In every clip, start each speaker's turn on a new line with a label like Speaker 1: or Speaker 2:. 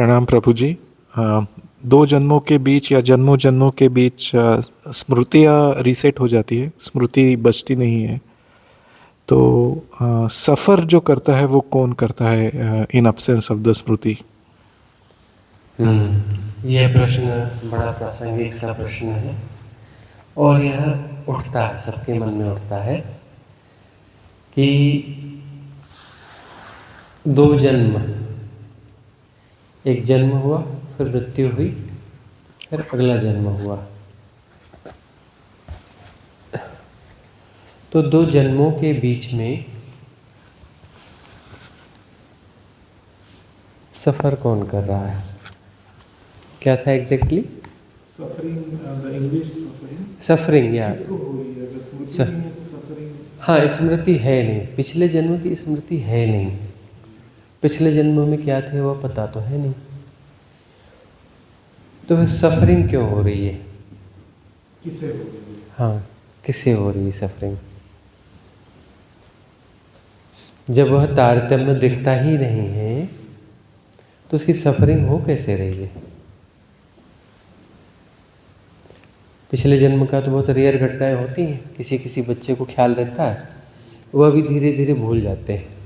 Speaker 1: प्रणाम प्रभु जी। दो जन्मों के बीच या जन्मों जन्मों के बीच स्मृतियाँ रीसेट हो जाती है, स्मृति बचती नहीं है। तो सफ़र जो करता है वो कौन करता है इन अब्सेंस ऑफ द स्मृति?
Speaker 2: यह प्रश्न बड़ा प्रासंगिक सा प्रश्न है और यह उठता है, सबके मन में उठता है कि दो जन्म, एक जन्म हुआ, फिर मृत्यु हुई, फिर अगला जन्म हुआ। तो दो जन्मों के बीच में सफ़र कौन कर रहा है? क्या था एग्जैक्टली? सफरिंग या हाँ, स्मृति है नहीं, पिछले जन्म की स्मृति है नहीं। पिछले जन्म में क्या थे वो पता तो है नहीं, तो वह सफरिंग क्यों हो रही है?
Speaker 1: किसे हो रही है?
Speaker 2: हाँ, किसे हो रही है सफरिंग? जब वह तारतम्य दिखता ही नहीं है तो उसकी सफरिंग हो कैसे रही है? पिछले जन्म का तो बहुत रेयर घटनाएं होती हैं, किसी किसी बच्चे को ख्याल रहता है, वह भी धीरे धीरे भूल जाते हैं।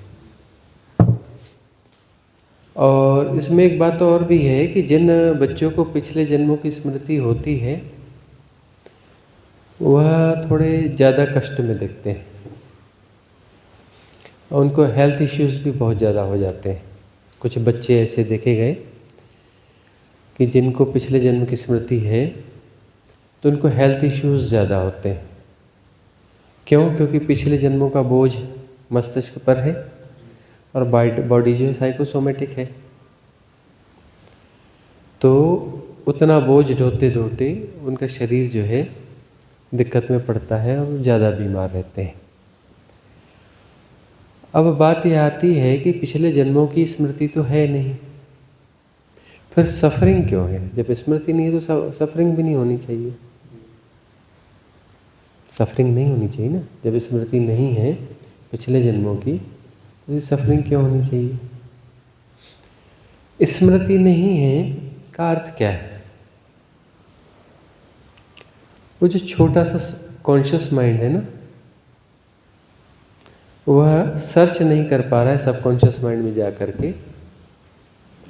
Speaker 2: और इसमें एक बात और भी है कि जिन बच्चों को पिछले जन्मों की स्मृति होती है वह थोड़े ज़्यादा कष्ट में दिखते हैं और उनको हेल्थ इश्यूज़ भी बहुत ज़्यादा हो जाते हैं। कुछ बच्चे ऐसे देखे गए कि जिनको पिछले जन्म की स्मृति है तो उनको हेल्थ इश्यूज़ ज़्यादा होते हैं। क्यों? क्योंकि पिछले जन्मों का बोझ मस्तिष्क पर है और बॉडी जो है साइकोसोमेटिक है, तो उतना बोझ ढोते ढोते उनका शरीर जो है दिक्कत में पड़ता है और ज़्यादा बीमार रहते हैं। अब बात यह आती है कि पिछले जन्मों की स्मृति तो है नहीं, फिर सफरिंग क्यों है? जब स्मृति नहीं है तो सफरिंग भी नहीं होनी चाहिए। सफरिंग नहीं होनी चाहिए ना, जब स्मृति नहीं है पिछले जन्मों की तो सफरिंग क्यों होनी चाहिए? स्मृति नहीं है का अर्थ क्या है? वो जो छोटा सा कॉन्शियस माइंड है ना, वह सर्च नहीं कर पा रहा है सबकॉन्शियस माइंड में जा करके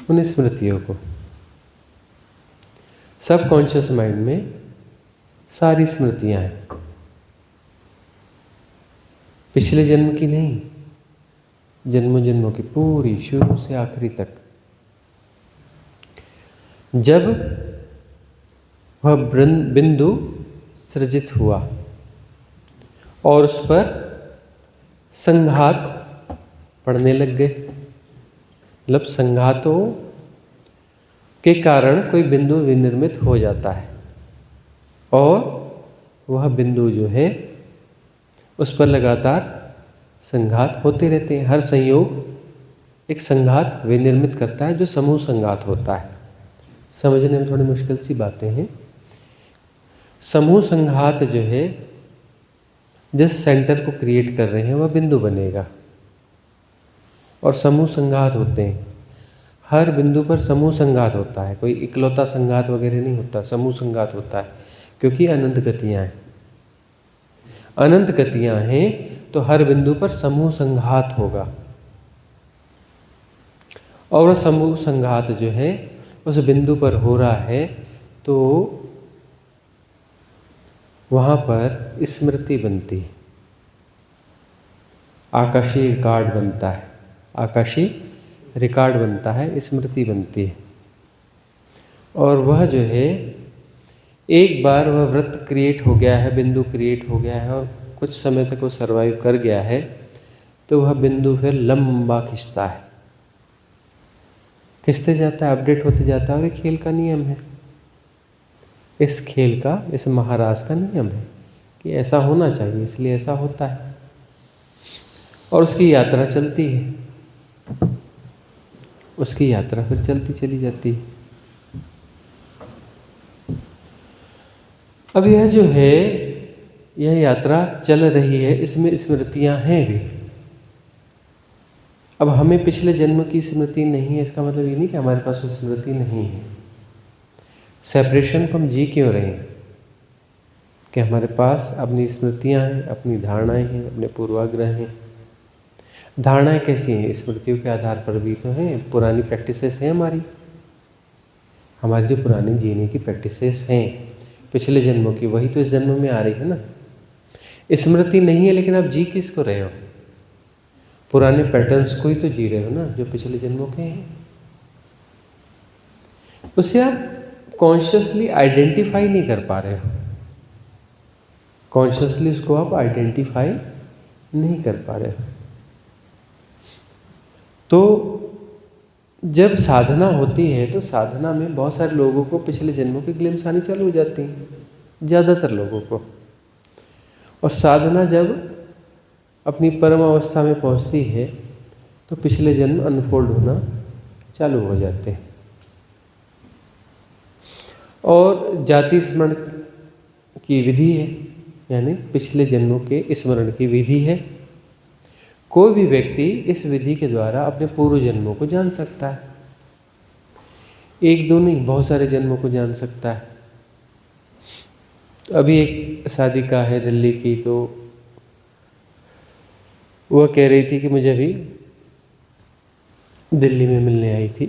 Speaker 2: उन स्मृतियों को। सबकॉन्शियस माइंड में सारी स्मृतियां हैं, पिछले जन्म की नहीं, जन्मों जन्मों की पूरी, शुरू से आखिरी तक। जब वह बिंदु सृजित हुआ और उस पर संघात पड़ने लग गए, मतलब संघातों के कारण कोई बिंदु विनिर्मित हो जाता है और वह बिंदु जो है उस पर लगातार संघात होते रहते हैं। हर संयोग एक संघात विनिर्मित करता है जो समूह संघात होता है। समझने में थोड़ी मुश्किल सी बातें हैं। समूह संघात जो है जिस सेंटर को क्रिएट कर रहे हैं वह बिंदु बनेगा और समूह संघात होते हैं। हर बिंदु पर समूह संघात होता है, कोई इकलौता संघात वगैरह नहीं होता, समूह संघात होता है, क्योंकि अनंत गतियाँ हैं। अनंत गतियाँ हैं तो हर बिंदु पर समूह संघात होगा और वह समूह संघात जो है उस बिंदु पर हो रहा है तो वहाँ पर स्मृति बनती है, आकाशीय रिकॉर्ड बनता है, आकाशीय रिकॉर्ड बनता है, स्मृति बनती है। और वह जो है एक बार वह वृत्त क्रिएट हो गया है, बिंदु क्रिएट हो गया है और कुछ समय तक वो सर्वाइव कर गया है तो वह बिंदु फिर लंबा खिंचता है, खिंचते जाता है, अपडेट होते जाता है। और ये खेल का नियम है, इस खेल का, इस महाराज का नियम है कि ऐसा होना चाहिए, इसलिए ऐसा होता है और उसकी यात्रा चलती है, उसकी यात्रा फिर चलती चली जाती है। अब यह जो है यह यात्रा चल रही है, इसमें स्मृतियां हैं भी अब हमें पिछले जन्म की स्मृति नहीं है, इसका मतलब ये नहीं कि हमारे पास वो स्मृति नहीं है। सेपरेशन को हम जी क्यों रहे हैं कि हमारे पास अपनी स्मृतियां हैं, अपनी धारणाएं हैं, अपने पूर्वाग्रह हैं। धारणाएं कैसी हैं? स्मृतियों के आधार पर भी तो हैं, पुरानी प्रैक्टिसेस हैं हमारी जो पुरानी जीने की प्रैक्टिसेस हैं पिछले जन्मों की, वही तो इस जन्म में आ रही है ना। स्मृति नहीं है लेकिन आप जी किसको रहे हो? पुराने पैटर्न्स को ही तो जी रहे हो ना, जो पिछले जन्मों के हैं। उसे आप कॉन्शियसली आइडेंटिफाई नहीं कर पा रहे हो, कॉन्शियसली उसको आप आइडेंटिफाई नहीं कर पा रहे हो। तो जब साधना होती है तो साधना में बहुत सारे लोगों को पिछले जन्मों की ग्लिम्स आनी चालू हो जाती हैं, ज़्यादातर लोगों को। और साधना जब अपनी परम अवस्था में पहुंचती है तो पिछले जन्म अनफोल्ड होना चालू हो जाते हैं। और जाति स्मरण की विधि है, यानी पिछले जन्मों के स्मरण की विधि है। कोई भी व्यक्ति इस विधि के द्वारा अपने पूर्व जन्मों को जान सकता है। एक दो नहीं, बहुत सारे जन्मों को जान सकता है। अभी एक साधिका है दिल्ली की, तो वह कह रही थी कि मुझे अभी दिल्ली में मिलने आई थी।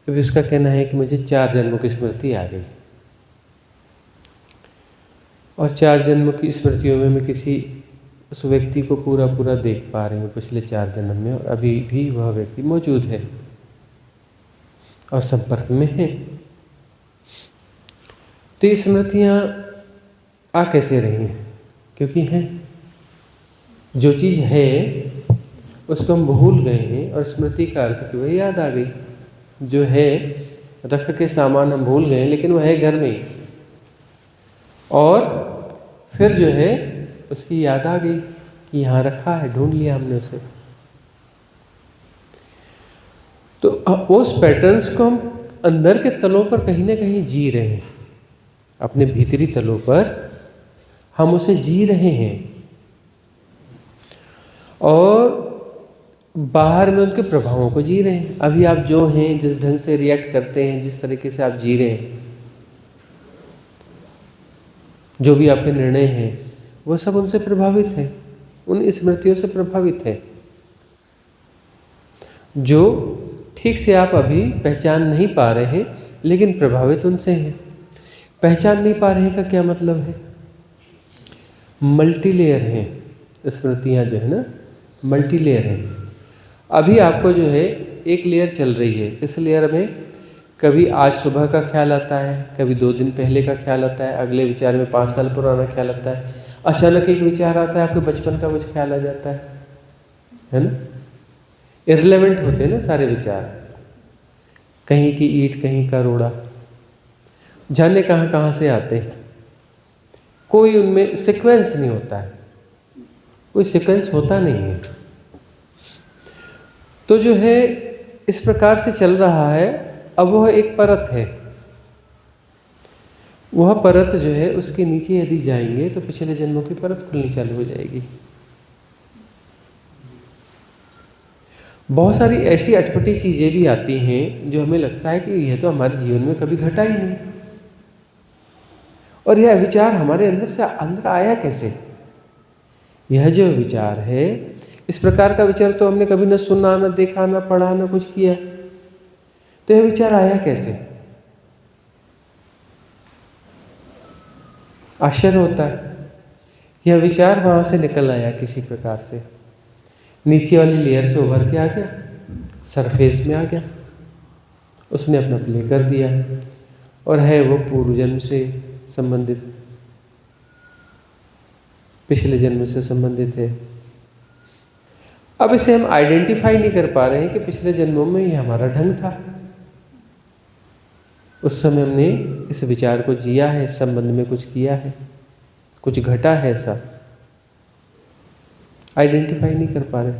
Speaker 2: अभी उसका कहना है कि मुझे 4 जन्मों की स्मृति आ गई, और 4 जन्मों की स्मृतियों में मैं किसी उस व्यक्ति को पूरा देख पा रही हूँ पिछले 4 जन्म में, और अभी भी वह व्यक्ति मौजूद है और संपर्क में है। तो ये स्मृतियाँ आ कैसे रही हैं? क्योंकि हैं। जो चीज़ है उसको हम भूल गए हैं, और स्मृति का अर्थ कि वह याद आ गई। जो है रख के सामान हम भूल गए, लेकिन वह है घर में ही, और फिर जो है उसकी याद आ गई कि यहाँ रखा है, ढूंढ लिया हमने उसे। तो उस पैटर्न्स को हम अंदर के तलों पर कहीं ना कहीं जी रहे हैं, अपने भीतरी तलों पर हम उसे जी रहे हैं, और बाहर में उनके प्रभावों को जी रहे हैं। अभी आप जो हैं, जिस ढंग से रिएक्ट करते हैं, जिस तरीके से आप जी रहे हैं, जो भी आपके निर्णय हैं, वो सब उनसे प्रभावित है, उन स्मृतियों से प्रभावित है, जो ठीक से आप अभी पहचान नहीं पा रहे हैं, लेकिन प्रभावित उनसे हैं। पहचान नहीं पा रहे हैं का क्या मतलब है? मल्टी लेयर हैं स्मृतियाँ, जो है ना, मल्टी लेयर हैं। अभी आपको जो है एक लेयर चल रही है, इस लेयर में कभी आज सुबह का ख्याल आता है, कभी 2 दिन पहले का ख्याल आता है, अगले विचार में 5 साल पुराना ख्याल आता है, अचानक एक विचार आता है, आपके बचपन का कुछ ख्याल आ जाता है ना। इररिलेवेंट होते हैं ना सारे विचार, कहीं की ईंट कहीं का रोड़ा, जाने कहाँ से आते हैं। कोई उनमें सीक्वेंस नहीं होता है, कोई सीक्वेंस होता नहीं है। तो जो है इस प्रकार से चल रहा है। अब वह एक परत है, वह परत जो है उसके नीचे यदि जाएंगे तो पिछले जन्मों की परत खुलनी चालू हो जाएगी। बहुत सारी ऐसी अटपटी चीज़ें भी आती हैं जो हमें लगता है कि यह तो हमारे जीवन में कभी घटा ही नहीं, और यह विचार हमारे अंदर से अंदर आया कैसे? यह जो विचार है, इस प्रकार का विचार तो हमने कभी न सुना, न देखा, न पढ़ा, न कुछ किया, तो यह विचार आया कैसे? आश्चर्य होता है। यह विचार वहाँ से निकल आया किसी प्रकार से, नीचे वाली लेयर से उभर के आ गया, सरफेस में आ गया, उसने अपना प्ले कर दिया, और है वो पूर्व जन्म से संबंधित, पिछले जन्म से संबंधित है। अब इसे हम आइडेंटिफाई नहीं कर पा रहे हैं कि पिछले जन्मों में ये हमारा ढंग था, उस समय हमने इस विचार को जिया है, इस संबंध में कुछ किया है, कुछ घटा है, ऐसा आइडेंटिफाई नहीं कर पा रहे।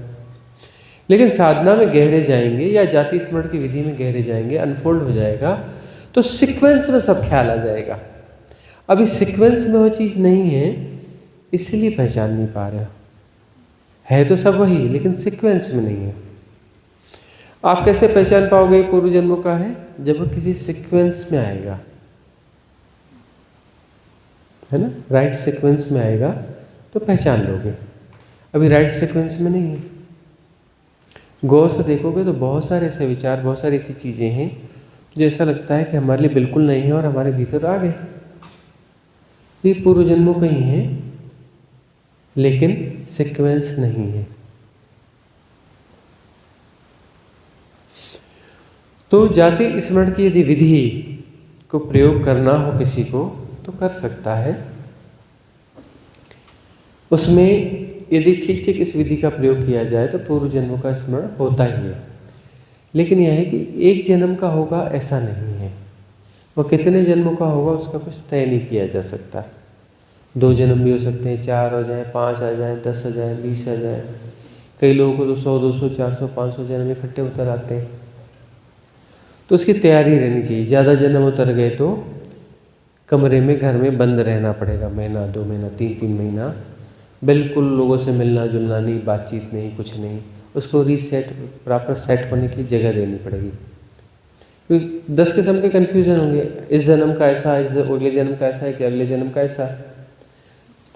Speaker 2: लेकिन साधना में गहरे जाएंगे या जाति स्मरण की विधि में गहरे जाएंगे, अनफोल्ड हो जाएगा, तो सीक्वेंस में सब ख्याल आ जाएगा। अभी सीक्वेंस में वो चीज़ नहीं है, इसलिए पहचान नहीं पा रहे हो। है तो सब वही, लेकिन सीक्वेंस में नहीं है। आप कैसे पहचान पाओगे पूर्व जन्मों का है? जब वो किसी सीक्वेंस में आएगा, है ना, राइट सीक्वेंस में आएगा तो पहचान लोगे। अभी राइट सीक्वेंस में नहीं है। गौर से देखोगे तो बहुत सारे ऐसे विचार, बहुत सारी ऐसी चीज़ें हैं जो ऐसा लगता है कि हमारे लिए बिल्कुल नहीं है और हमारे भीतर आ गए। ये पूर्व जन्मों का ही है, लेकिन सीक्वेंस नहीं है। तो जाति स्मरण की यदि विधि को प्रयोग करना हो किसी को तो कर सकता है। उसमें यदि ठीक ठीक इस विधि का प्रयोग किया जाए तो पूर्व जन्मों का स्मरण होता ही है। लेकिन यह है कि एक जन्म का होगा ऐसा नहीं है, वो कितने जन्मों का होगा उसका कुछ तय नहीं किया जा सकता। 2 जन्म भी हो सकते हैं, 4 हो जाए, 5 आ जाए, 10 आ जाए, 20 आ जाए। कई लोगों को तो 100, 200, 400, 500 जन्म इकट्ठे उतर आते हैं। तो उसकी तैयारी रहनी चाहिए। ज़्यादा जन्म उतर गए तो कमरे में, घर में बंद रहना पड़ेगा, महीना, 2 महीना, 3 महीना, बिल्कुल लोगों से मिलना जुलना नहीं, बातचीत नहीं, कुछ नहीं। उसको रीसेट, प्रॉपर सेट होने के लिए जगह देनी पड़ेगी। क्योंकि 10 किस्म के कन्फ्यूजन होंगे, इस जन्म का ऐसा, इस अगले जन्म का ऐसा है कि अगले जन्म का ऐसा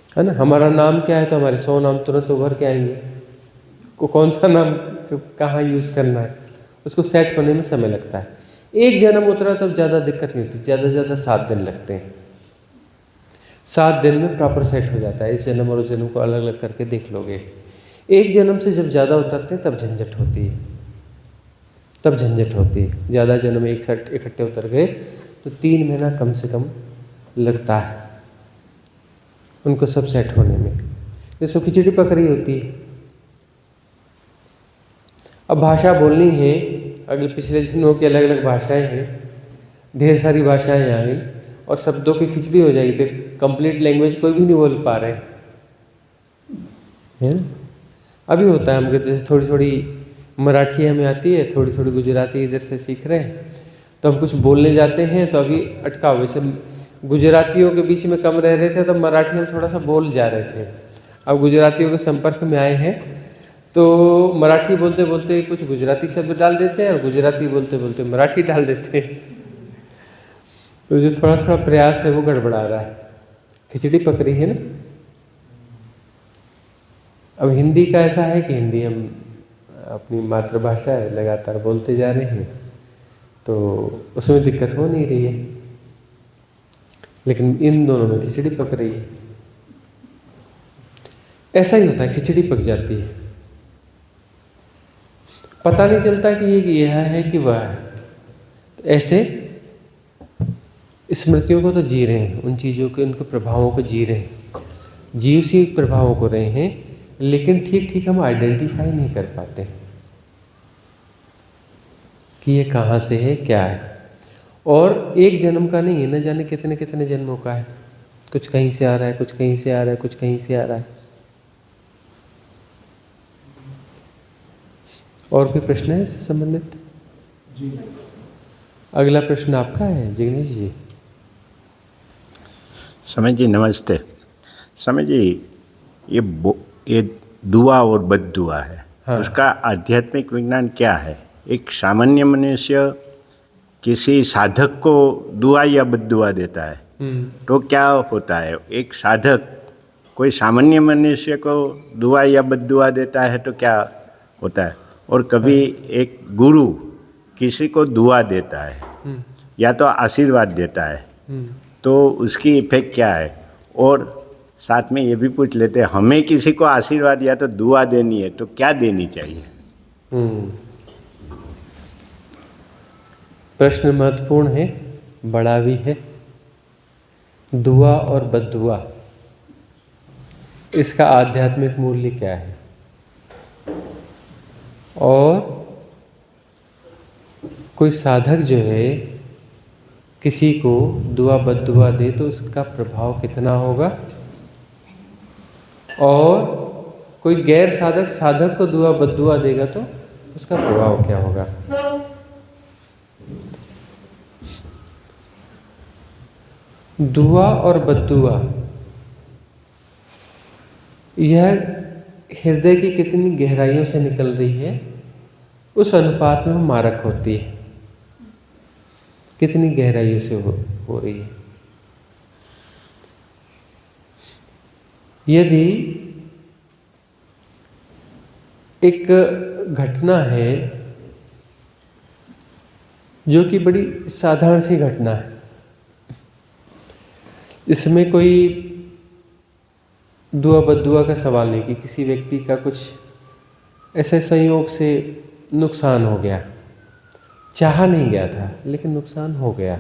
Speaker 2: है ना। हमारा नाम क्या है तो हमारे 100 नाम तुरंत उभर के आएंगे। कौन सा नाम कहाँ यूज़ करना है, उसको सेट होने में समय लगता है। एक जन्म उतरा तो ज़्यादा दिक्कत नहीं होती, ज़्यादा से ज़्यादा 7 दिन लगते हैं। 7 दिन में प्रॉपर सेट हो जाता है। इस जन्म और उस जन्म को अलग अलग करके देख लोगे। एक जन्म से जब ज़्यादा उतरते हैं तब झंझट होती है, तब झंझट होती है। ज़्यादा जन्म एक साथ इकट्ठे उतर गए तो 3 महीना कम से कम लगता है उनको सब सेट होने में। जैसे खिचड़ी पक रही होती है। अब भाषा बोलनी है, अगले पिछले जन्मों की अलग अलग भाषाएं हैं, ढेर सारी भाषाएं आ गई और शब्दों की खिचड़ी हो जाएगी तो कंप्लीट लैंग्वेज कोई भी नहीं बोल पा रहे है। अभी होता है हमको, जैसे थोड़ी थोड़ी मराठी हमें आती है, थोड़ी थोड़ी गुजराती इधर से सीख रहे हैं, तो हम कुछ बोलने जाते हैं तो अभी अटकाव। वैसे गुजरातियों के बीच में कम रह रहे थे तो मराठी हम थोड़ा सा बोल जा रहे थे। अब गुजरातियों के संपर्क में आए हैं तो मराठी बोलते बोलते कुछ गुजराती शब्द डाल देते हैं और गुजराती बोलते बोलते मराठी डाल देते हैं। तो जो थोड़ा थोड़ा प्रयास है वो गड़बड़ा रहा है, खिचड़ी पक रही है ना। अब हिंदी का ऐसा है कि हिंदी हम अपनी मातृभाषा है, लगातार बोलते जा रहे हैं तो उसमें दिक्कत हो नहीं रही है, लेकिन इन दोनों में खिचड़ी पक रही है। ऐसा ही होता है, खिचड़ी पक जाती है, पता नहीं चलता कि ये यह है कि वह है। तो ऐसे स्मृतियों को तो जी रहे हैं, उन चीज़ों के, उनके प्रभावों को जी रहे हैं, जीव सी प्रभावों को रहे हैं, लेकिन ठीक ठीक हम आइडेंटिफाई नहीं कर पाते कि ये कहाँ से है, क्या है। और एक जन्म का नहीं है, न जाने कितने कितने जन्मों का है। कुछ कहीं से आ रहा है, कुछ कहीं से आ रहा है, कुछ कहीं से आ रहा है। और कोई प्रश्न है इससे संबंधित? जी। अगला प्रश्न आपका है जिग्नेश जी।
Speaker 3: समय जी नमस्ते। समय जी, ये दुआ और बद दुआ है, हाँ। उसका आध्यात्मिक विज्ञान क्या है? एक सामान्य मनुष्य किसी साधक को दुआ या बद दुआ देता है तो क्या होता है? एक साधक कोई सामान्य मनुष्य को दुआ या बद दुआ देता है तो क्या होता है? और कभी एक गुरु किसी को दुआ देता है या तो आशीर्वाद देता है तो उसकी इफेक्ट क्या है? और साथ में ये भी पूछ लेते हैं, हमें किसी को आशीर्वाद या तो दुआ देनी है तो क्या देनी चाहिए?
Speaker 2: प्रश्न महत्वपूर्ण है, बड़ा भी है। दुआ और बद्दुआ, इसका आध्यात्मिक मूल्य क्या है? और कोई साधक जो है किसी को दुआ बद्दुआ दे तो उसका प्रभाव कितना होगा? और कोई गैर साधक साधक को दुआ बद्दुआ देगा तो उसका प्रभाव क्या होगा? दुआ और बद्दुआ, यह हृदय की कितनी गहराइयों से निकल रही है उस अनुपात में वो मारक होती है, कितनी गहराइयों से हो रही है। यदि एक घटना है जो कि बड़ी साधारण सी घटना है, इसमें कोई दुआ बद्दुआ का सवाल नहीं कि किसी व्यक्ति का कुछ ऐसे संयोग से नुकसान हो गया, चाहा नहीं गया था लेकिन नुकसान हो गया,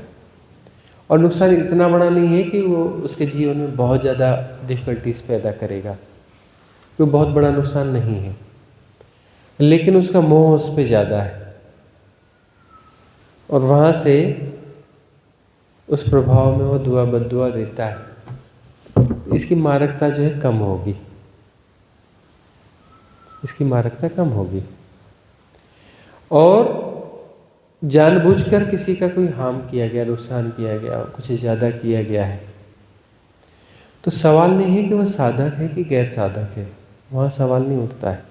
Speaker 2: और नुकसान इतना बड़ा नहीं है कि वो उसके जीवन में बहुत ज़्यादा डिफ़िकल्टीज पैदा करेगा, वो बहुत बड़ा नुकसान नहीं है, लेकिन उसका मोह उस पर ज़्यादा है और वहाँ से उस प्रभाव में वो दुआ बद्दुआ देता है, इसकी मारकता जो है कम होगी, इसकी मारकता कम होगी। और जानबूझकर किसी का कोई हार्म किया गया, नुकसान किया गया, कुछ ज़्यादा किया गया है, तो सवाल नहीं है कि वह साधक है कि गैर साधक है, वहाँ सवाल नहीं उठता है।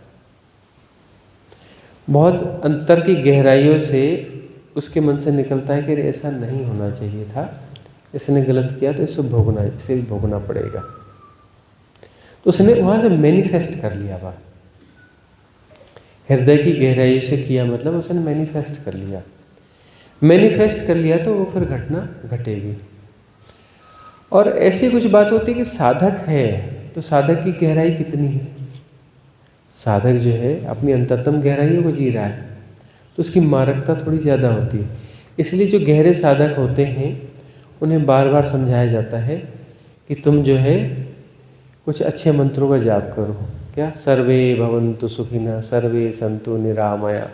Speaker 2: बहुत अंतर की गहराइयों से उसके मन से निकलता है कि ऐसा नहीं होना चाहिए था, इसने गलत किया तो इसे भी भोगना पड़ेगा, तो उसने वहाँ से मैनिफेस्ट कर लिया। बात हृदय की गहराई से किया मतलब उसने मैनिफेस्ट कर लिया, मैनिफेस्ट कर लिया तो वो फिर घटना घटेगी। और ऐसी कुछ बात होती है कि साधक है तो साधक की गहराई कितनी है, साधक जो है अपनी अंतरतम गहराइयों को जी रहा है तो उसकी मारकता थोड़ी ज़्यादा होती है। इसलिए जो गहरे साधक होते हैं उन्हें बार बार समझाया जाता है कि तुम जो है कुछ अच्छे मंत्रों का जाप करो। क्या? सर्वे भवन्तु सुखिनः, सर्वे सन्तु निरामया,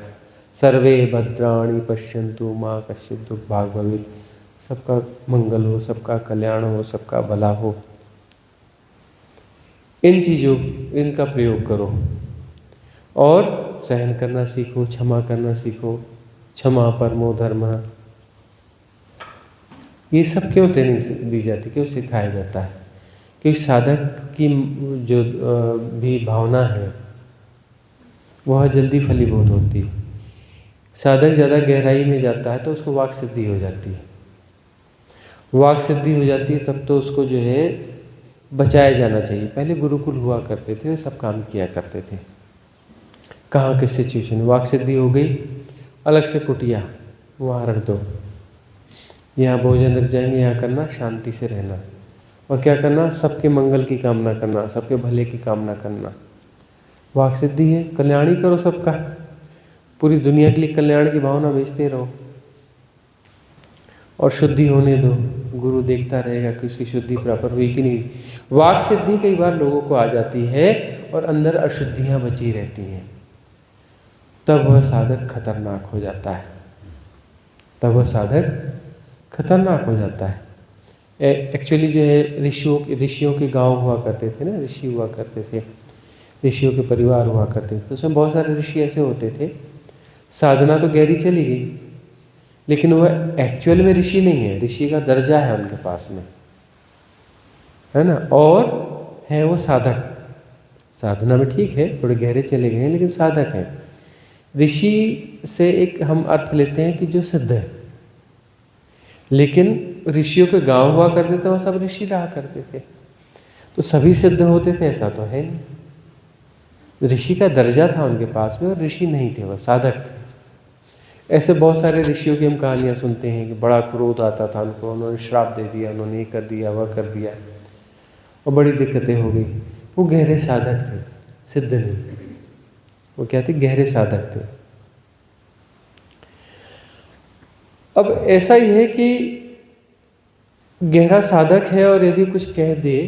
Speaker 2: सर्वे भद्राणि पश्यन्तु माँ कश्चित् दुर्भाग् भवेत्। सबका मंगल हो, सबका कल्याण हो, सबका भला हो, इन चीज़ों इनका प्रयोग करो और सहन करना सीखो, क्षमा करना सीखो, क्षमा परमो धर्मः। ये सब क्यों ट्रेनिंग दी जाती है, क्यों सिखाया जाता है? क्योंकि साधक की जो भी भावना है वह जल्दी फलीभूत होती है। साधक ज़्यादा गहराई में जाता है तो उसको वाक सिद्धि हो जाती है, वाक सिद्धि हो जाती है तब तो उसको जो है बचाया जाना चाहिए। पहले गुरुकुल हुआ करते थे, सब काम किया करते थे। कहाँ किस सिचुएशन वाक सिद्धि हो गई, अलग से कुटिया वहाँ रख दो, यहाँ भोजन रख जाएंगे, यहाँ करना शांति से रहना, और क्या करना? सबके मंगल की कामना करना, सबके भले की कामना करना। वाक सिद्धि है, कल्याण ही करो सबका, पूरी दुनिया के लिए कल्याण की भावना भेजते रहो और शुद्धि होने दो। गुरु देखता रहेगा कि उसकी शुद्धि प्रॉपर हुई कि नहीं। वाक सिद्धि कई बार लोगों को आ जाती है और अंदर अशुद्धियाँ बची रहती हैं, तब वह साधक खतरनाक हो जाता है, तब वह साधक खतरनाक हो जाता है। एक्चुअली जो है ऋषियों के गांव हुआ करते थे ना, ऋषि हुआ करते थे, ऋषियों के परिवार हुआ करते थे, तो उसमें बहुत सारे ऋषि ऐसे होते थे, साधना तो गहरी चली गई लेकिन वह एक्चुअल में ऋषि नहीं है, ऋषि का दर्जा है उनके पास में, है ना, और है वो साधक। साधना में ठीक है, थोड़े गहरे चले गए हैं लेकिन साधक है। ऋषि से एक हम अर्थ लेते हैं कि जो सिद्ध है, लेकिन ऋषियों के गांव हुआ करते थे, वह सब ऋषि रहा करते थे, तो सभी सिद्ध होते थे ऐसा तो है नहीं। ऋषि का दर्जा था उनके पास में और ऋषि नहीं थे, वह साधक थे। ऐसे बहुत सारे ऋषियों की हम कहानियाँ सुनते हैं कि बड़ा क्रोध आता था उनको, उन्होंने श्राप दे दिया, उन्होंने ये कर दिया, वह कर दिया और बड़ी दिक्कतें हो गई। वो गहरे साधक थे, सिद्ध नहीं। वो क्या थे? गहरे साधक थे। अब ऐसा ही है कि गहरा साधक है और यदि कुछ कह दे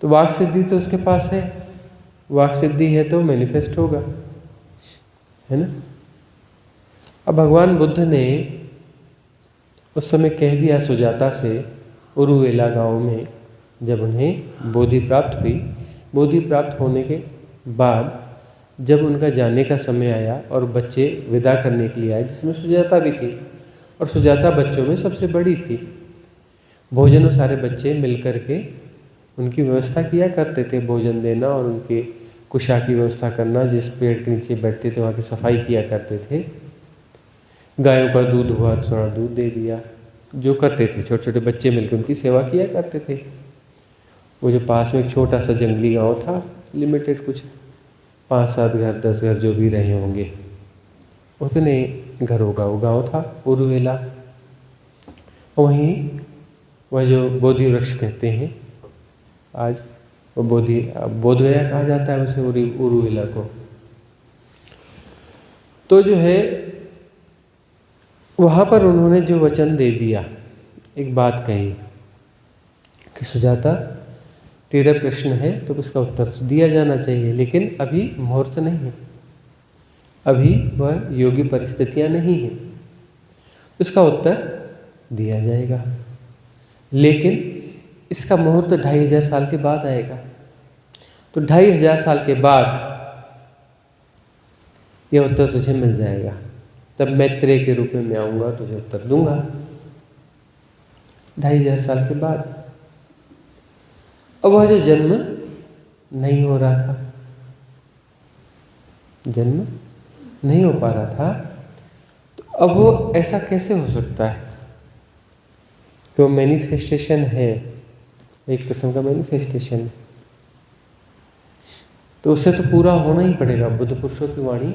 Speaker 2: तो वाक सिद्धि तो उसके पास है, वाक सिद्धि है तो मैनिफेस्ट होगा, है ना। अब भगवान बुद्ध ने उस समय कह दिया सुजाता से, उरुवेला गांव में जब उन्हें बोधि प्राप्त हुई, बोधि प्राप्त होने के बाद जब उनका जाने का समय आया और बच्चे विदा करने के लिए आए, जिसमें सुजाता भी थी, और सुजाता बच्चों में सबसे बड़ी थी। भोजन और सारे बच्चे मिल कर के उनकी व्यवस्था किया करते थे, भोजन देना और उनके कुशा की व्यवस्था करना, जिस पेड़ के नीचे बैठते थे वहाँ की सफाई किया करते थे। गायों का दूध हुआ तो थोड़ा दूध दे दिया, जो करते थे। छोटे छोटे बच्चे मिलकर उनकी सेवा किया करते थे। वो जो पास में एक छोटा सा जंगली गांव था, लिमिटेड, कुछ 5-7 घर 10 घर जो भी रहे होंगे, उतने घरों का वो गाँव था उरुवेला। वहीं वह जो बोधि वृक्ष कहते हैं, आज वो बोधगया कहा जाता है उसे, उरुवेला को। तो जो है वहाँ पर उन्होंने जो वचन दे दिया, एक बात कही कि सुजाता तेरा प्रश्न है तो उसका उत्तर दिया जाना चाहिए, लेकिन अभी मुहूर्त नहीं है, अभी वह योगी परिस्थितियाँ नहीं हैं, उसका उत्तर दिया जाएगा, लेकिन इसका मुहूर्त 2500 साल के बाद आएगा। तो 2500 साल के बाद यह उत्तर तुझे मिल जाएगा, तब मैत्रेय के रूप में मैं आऊँगा, तुझे उत्तर दूंगा 2500 साल के बाद। अब वह जो जन्म नहीं हो रहा था, जन्म नहीं हो पा रहा था, तो अब वो ऐसा कैसे हो सकता है कि वो मैनिफेस्टेशन है, एक किस्म का मैनिफेस्टेशन है, तो उससे तो पूरा होना ही पड़ेगा। बुद्ध पुरुषों की वाणी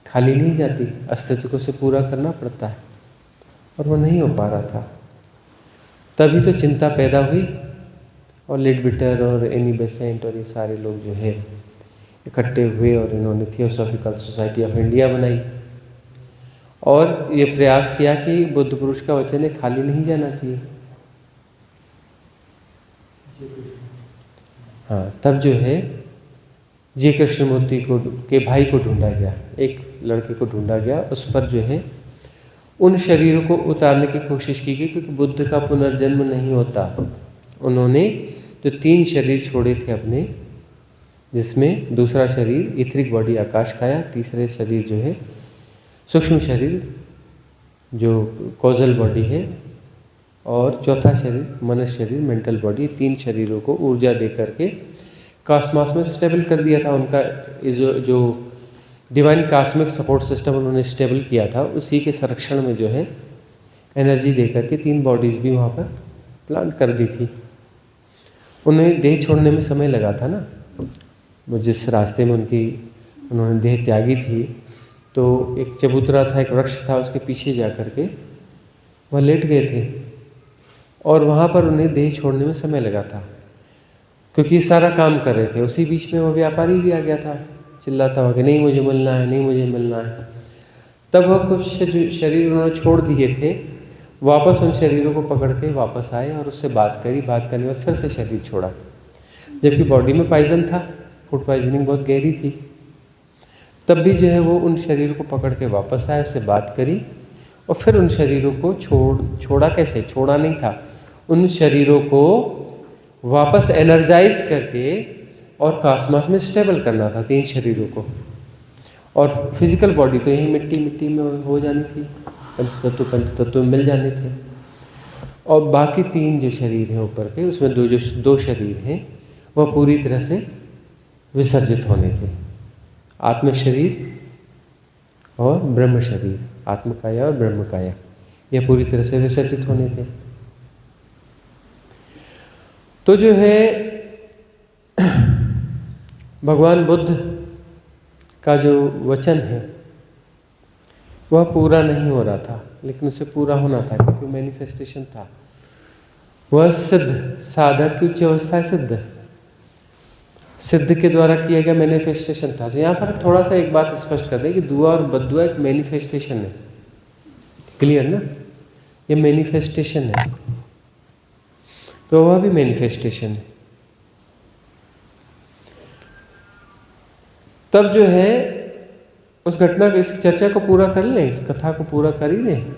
Speaker 2: खाली नहीं जाती, अस्तित्व को उसे पूरा करना पड़ता है, और वो नहीं हो पा रहा था। तभी तो चिंता पैदा हुई, और लेडबिटर और एनी बेसेंट और ये सारे लोग जो है इकट्ठे हुए, और इन्होंने थियोसॉफिकल सोसाइटी ऑफ इंडिया बनाई, और ये प्रयास किया कि बुद्ध पुरुष का वचन है खाली नहीं जाना चाहिए। हाँ, तब जो है जी कृष्णमूर्ति के भाई को ढूंढा गया, एक लड़के को ढूंढा गया, उस पर जो है उन शरीरों को उतारने की कोशिश की गई, क्योंकि बुद्ध का पुनर्जन्म नहीं होता। उन्होंने जो 3 शरीर छोड़े थे अपने, जिसमें दूसरा शरीर इथरिक बॉडी आकाश काया, तीसरे शरीर जो है सूक्ष्म शरीर जो कॉजल बॉडी है, और चौथा शरीर मनुष्य शरीर मेंटल बॉडी, 3 शरीरों को ऊर्जा दे करके कॉस्मॉस में स्टेबल कर दिया था। उनका जो डिवाइन कॉस्मिक सपोर्ट सिस्टम उन्होंने स्टेबल किया था, उसी के संरक्षण में जो है एनर्जी दे करके 3 बॉडीज़ भी वहाँ पर प्लांट कर दी थी। उन्हें देह छोड़ने में समय लगा था ना, वो जिस रास्ते में उन्होंने देह त्यागी थी, तो एक चबूतरा था, एक वृक्ष था, उसके पीछे जा कर के वह लेट गए थे, और वहाँ पर उन्हें देह छोड़ने में समय लगा था, क्योंकि सारा काम कर रहे थे। उसी बीच में वह व्यापारी भी आ गया था, चिल्लाता हुआ कि नहीं मुझे मिलना है, नहीं मुझे मिलना है। तब वह कुछ शरीर उन्होंने छोड़ दिए थे, वापस उन शरीरों को पकड़ के वापस आए और उससे बात करने के बाद फिर से शरीर छोड़ा, जबकि बॉडी में पॉइजन था, फूड पॉइजनिंग बहुत गहरी थी। तब भी जो है वो उन शरीरों को पकड़ के वापस आए, उससे बात करी, और फिर उन शरीरों को छोड़ा कैसे, छोड़ा नहीं था, उन शरीरों को वापस एनर्जाइज करके और कॉस्मॉस में स्टेबल करना था 3 शरीरों को। और फिजिकल बॉडी तो यही मिट्टी में हो जानी थी, पंचतत्व में मिल जाने थे, और बाकी 3 जो शरीर हैं ऊपर के, उसमें 2 शरीर हैं वह पूरी तरह से विसर्जित होने थे, आत्म शरीर और ब्रह्म शरीर, आत्मकाया और ब्रह्मकाया, यह पूरी तरह से विसर्जित होने थे। तो जो है भगवान बुद्ध का जो वचन है वह पूरा नहीं हो रहा था, लेकिन उसे पूरा होना था, क्योंकि मैनिफेस्टेशन था। वह सिद्ध, साधक की उच्च अवस्था है सिद्ध के द्वारा किया गया मैनिफेस्टेशन था। तो यहाँ पर थोड़ा सा एक बात स्पष्ट कर दें कि दुआ और बद्दुआ एक मैनिफेस्टेशन है, क्लियर ना, ये मैनिफेस्टेशन है, तो वह भी मैनिफेस्टेशन है। तब जो है उस घटना को, इस चर्चा को पूरा कर लें, इस कथा को पूरा कर ही लें।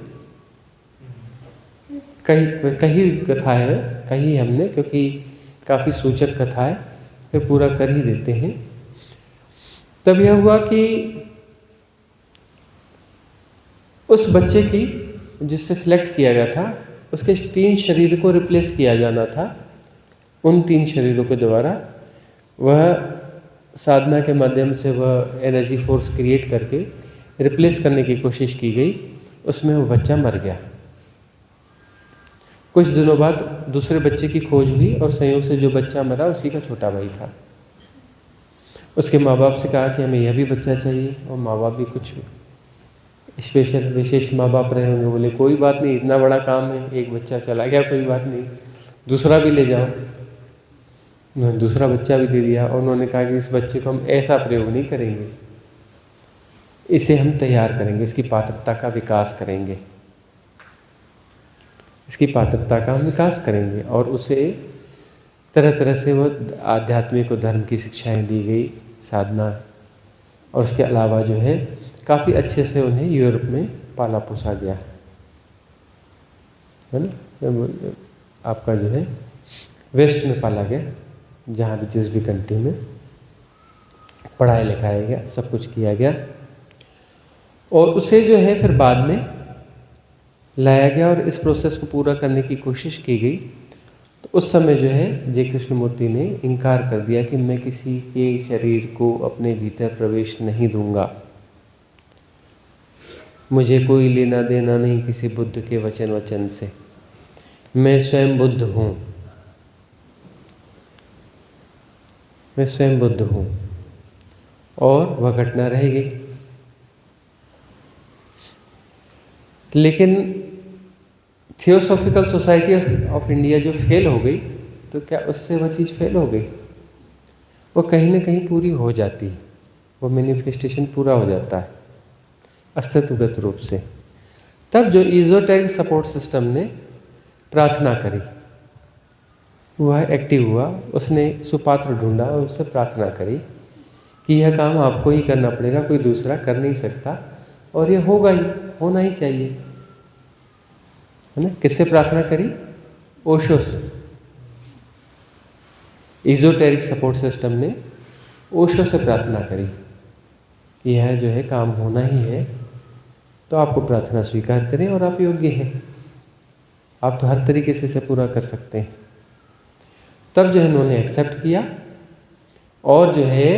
Speaker 2: कही कथा है, कही हमने, क्योंकि काफ़ी सूचक कथा है, फिर पूरा कर ही देते हैं। तब यह हुआ कि उस बच्चे की, जिससे सिलेक्ट किया गया था, उसके 3 शरीर को रिप्लेस किया जाना था। उन 3 शरीरों के द्वारा वह साधना के माध्यम से वह एनर्जी फोर्स क्रिएट करके रिप्लेस करने की कोशिश की गई, उसमें वो बच्चा मर गया। कुछ दिनों बाद दूसरे बच्चे की खोज हुई और संयोग से जो बच्चा मरा उसी का छोटा भाई था। उसके माँ बाप से कहा कि हमें यह भी बच्चा चाहिए, और माँ बाप भी कुछ स्पेशल विशेष माँ बाप रहे होंगे, बोले कोई बात नहीं, इतना बड़ा काम है, एक बच्चा चला गया कोई बात नहीं, दूसरा भी ले जाओ। उन्होंने दूसरा बच्चा भी दे दिया और उन्होंने कहा कि इस बच्चे को हम ऐसा प्रयोग नहीं करेंगे, इसे हम तैयार करेंगे, इसकी पात्रता का विकास करेंगे, इसकी पात्रता का हम विकास करेंगे। और उसे तरह तरह से वो आध्यात्मिक और धर्म की शिक्षाएं दी गई, साधना, और उसके अलावा जो है काफ़ी अच्छे से उन्हें यूरोप में पाला पोसा गया, है ना। आपका जो है वेस्ट में पाला गया, जहाँ भी जिस भी कंट्री में पढ़ाया लिखाया गया, सब कुछ किया गया, और उसे जो है फिर बाद में लाया गया और इस प्रोसेस को पूरा करने की कोशिश की गई। तो उस समय जो है जय कृष्णमूर्ति ने इनकार कर दिया कि मैं किसी के शरीर को अपने भीतर प्रवेश नहीं दूंगा, मुझे कोई लेना देना नहीं किसी बुद्ध के वचन से, मैं स्वयं बुद्ध हूँ, मैं स्वयं बुद्ध हूँ। और वह घटना रह गई। लेकिन थियोसॉफिकल सोसाइटी ऑफ इंडिया जो फेल हो गई, तो क्या उससे वह चीज़ फेल हो गई? वो कहीं ना कहीं पूरी हो जाती है, वो मैनिफेस्टेशन पूरा हो जाता है अस्तित्वगत रूप से। तब जो इजोटेरिक सपोर्ट सिस्टम ने प्रार्थना करी, वह एक्टिव हुआ, उसने सुपात्र ढूंढा और उससे प्रार्थना करी कि यह काम आपको ही करना पड़ेगा, कोई दूसरा कर नहीं सकता, और ये होगा ही, होना ही चाहिए, है ना। किससे प्रार्थना करी? ओशो से। इजोटेरिक सपोर्ट सिस्टम ने ओशो से प्रार्थना करी कि यह जो है काम होना ही है, तो आपको प्रार्थना स्वीकार करें और आप योग्य हैं, आप तो हर तरीके से इसे पूरा कर सकते हैं। तब जो है उन्होंने एक्सेप्ट किया और जो है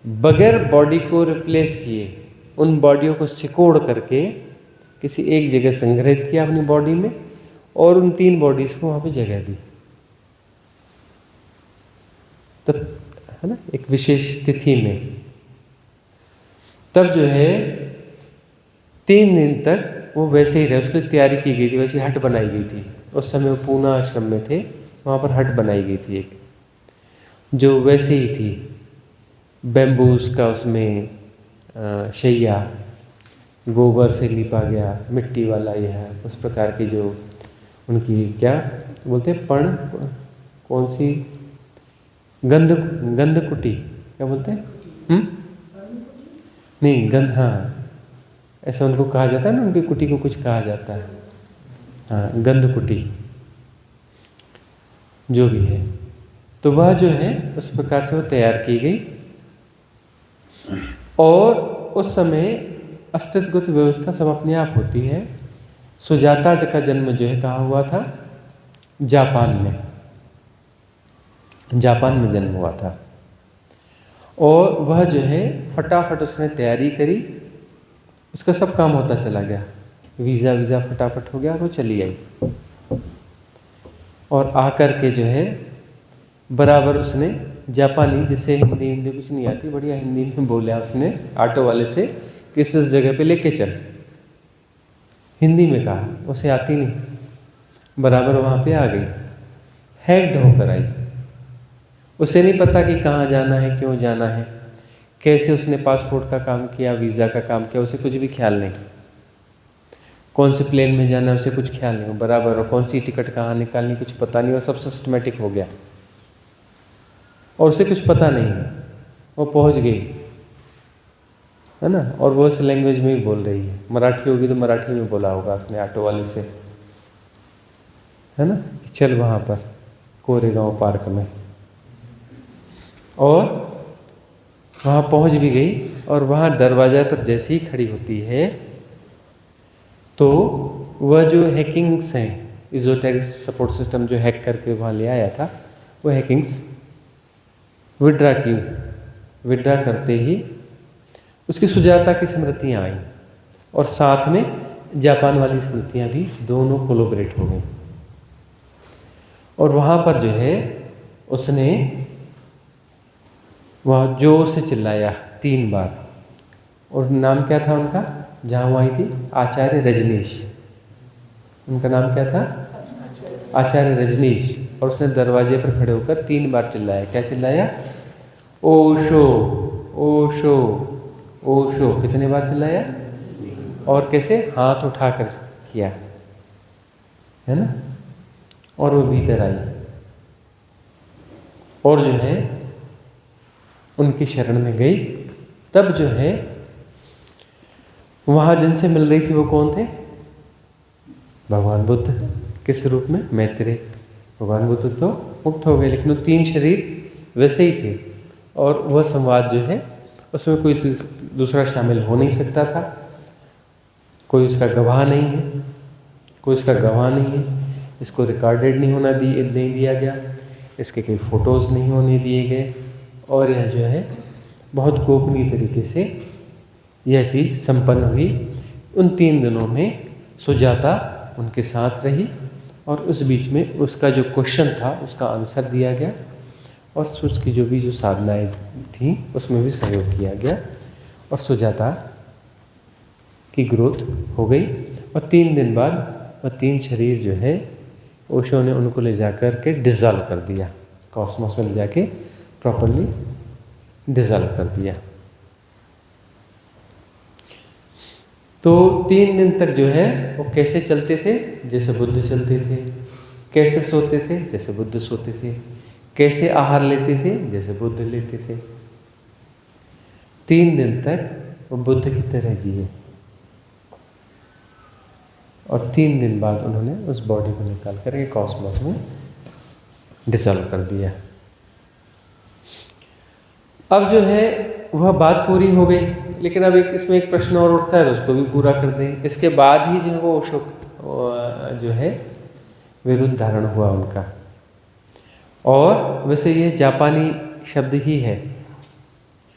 Speaker 2: बगैर बॉडी को रिप्लेस किए, उन बॉडियों को सिकोड़ करके किसी एक जगह संग्रहित किया अपनी बॉडी में, और उन 3 बॉडीज को वहाँ पे जगह दी। तब, है ना, एक विशेष तिथि में। तब जो है 3 दिन तक वो वैसे ही रहे, उसकी तैयारी की गई थी, वैसे हट बनाई गई थी। उस समय वो पूना आश्रम में थे, वहाँ पर हट बनाई गई थी एक, जो वैसे ही थी, बैम्बूस का उसमें शैया, गोबर से लिपा गया, मिट्टी वाला यह उस प्रकार की जो उनकी क्या बोलते हैं, पण, कौन सी, गंध कुटी, क्या बोलते हैं? नहीं, गंध, हाँ, ऐसा उनको कहा जाता है ना, उनकी कुटी को कुछ कहा जाता है, हाँ, गंध कुटी जो भी है। तो वह जो है उस प्रकार से वो तैयार की गई, और उस समय अस्तित्वगत व्यवस्था सब अपने आप होती है। सुजाता जी का जन्म जो है कहाँ हुआ था? जापान में, जापान में जन्म हुआ था। और वह जो है फटाफट उसने तैयारी करी, उसका सब काम होता चला गया, वीज़ा फटाफट हो गया और वो चली आई। और आकर के जो है बराबर उसने जापानी, जिससे हिंदी कुछ नहीं आती, बढ़िया हिंदी में बोला उसने ऑटो वाले से कि इस जगह पे लेके चल, हिंदी में कहा, उसे आती नहीं, बराबर वहाँ पे आ गई, हैक्ड होकर आई। उसे नहीं पता कि कहाँ जाना है, क्यों जाना है, कैसे उसने पासपोर्ट का काम किया, वीज़ा का काम किया, उसे कुछ भी ख्याल नहीं, कौन से प्लेन में जाना है उसे कुछ ख्याल नहीं, बराबर, और कौन सी टिकट कहाँ निकालनी कुछ पता नहीं, और सब सिस्टमेटिक हो गया, और उसे कुछ पता नहीं है, वो पहुँच गई, है ना। और वो इस लैंग्वेज में ही बोल रही है, मराठी होगी तो मराठी में बोला होगा उसने ऑटो वाले से, है ना, कि चल वहाँ पर कोरेगांव पार्क में। और वहाँ पहुँच भी गई, और वहाँ दरवाज़ा पर जैसे ही खड़ी होती है तो वह जो हैकिंग्स हैं, इजोटेरिक सपोर्ट सिस्टम जो हैक करके वहाँ ले आया था, वो हैकिंग्स विड्रा की विड्रा करते ही उसकी सुजाता की स्मृतियाँ आई और साथ में जापान वाली स्मृतियाँ भी दोनों कोलोबरेट हो गई। और वहाँ पर जो है उसने वह जोर से चिल्लाया 3 बार। और नाम क्या था उनका, जहाँ वो आई थी, आचार्य रजनीश। उनका नाम क्या था, आचार्य रजनीश। और उसने दरवाजे पर खड़े होकर 3 बार चिल्लाया। क्या चिल्लाया, ओशो ओशो ओशो। कितने बार चिल्लाया, और कैसे, हाथ उठाकर किया, है ना। और वो भीतर आई और जो है उनकी शरण में गई। तब जो है वहाँ जिनसे मिल रही थी वो कौन थे, भगवान बुद्ध। किस रूप में, मैत्रेय। भगवान बुद्ध तो मुक्त हो गए, लेकिन वो 3 शरीर वैसे ही थे। और वह संवाद जो है उसमें कोई दूसरा शामिल हो नहीं सकता था, कोई उसका गवाह नहीं है, कोई उसका गवाह नहीं है। इसको रिकॉर्डेड नहीं दिया गया, इसके कोई फ़ोटोज़ नहीं होने दिए गए। और यह जो है बहुत गोपनीय तरीके से यह चीज़ संपन्न हुई। उन 3 दिनों में सुजाता उनके साथ रही और उस बीच में उसका जो क्वेश्चन था उसका आंसर दिया गया और उसकी जो साधनाएं थीं उसमें भी सहयोग किया गया और सुजाता की ग्रोथ हो गई। और 3 दिन बाद वह 3 शरीर जो है ओशो ने उनको ले जाकर के डिज़ॉल्व कर दिया, कॉस्मोस में ले जाके प्रॉपरली डिज़ॉल्व कर दिया। तो 3 दिन तक जो है वो कैसे चलते थे, जैसे बुद्ध चलते थे। कैसे सोते थे, जैसे बुद्ध सोते थे। कैसे आहार लेते थे, जैसे बुद्ध लेते थे। 3 दिन तक वो बुद्ध की तरह जिए और 3 दिन बाद उन्होंने उस बॉडी को निकाल कर कॉस्मोस में डिसॉल्व कर दिया। अब जो है वह बात पूरी हो गई, लेकिन अब इसमें एक प्रश्न और उठता है, तो उसको भी पूरा कर दें। इसके बाद ही जो है वो ओशो जो है विरुद्ध धारण हुआ उनका। और वैसे ये जापानी शब्द ही है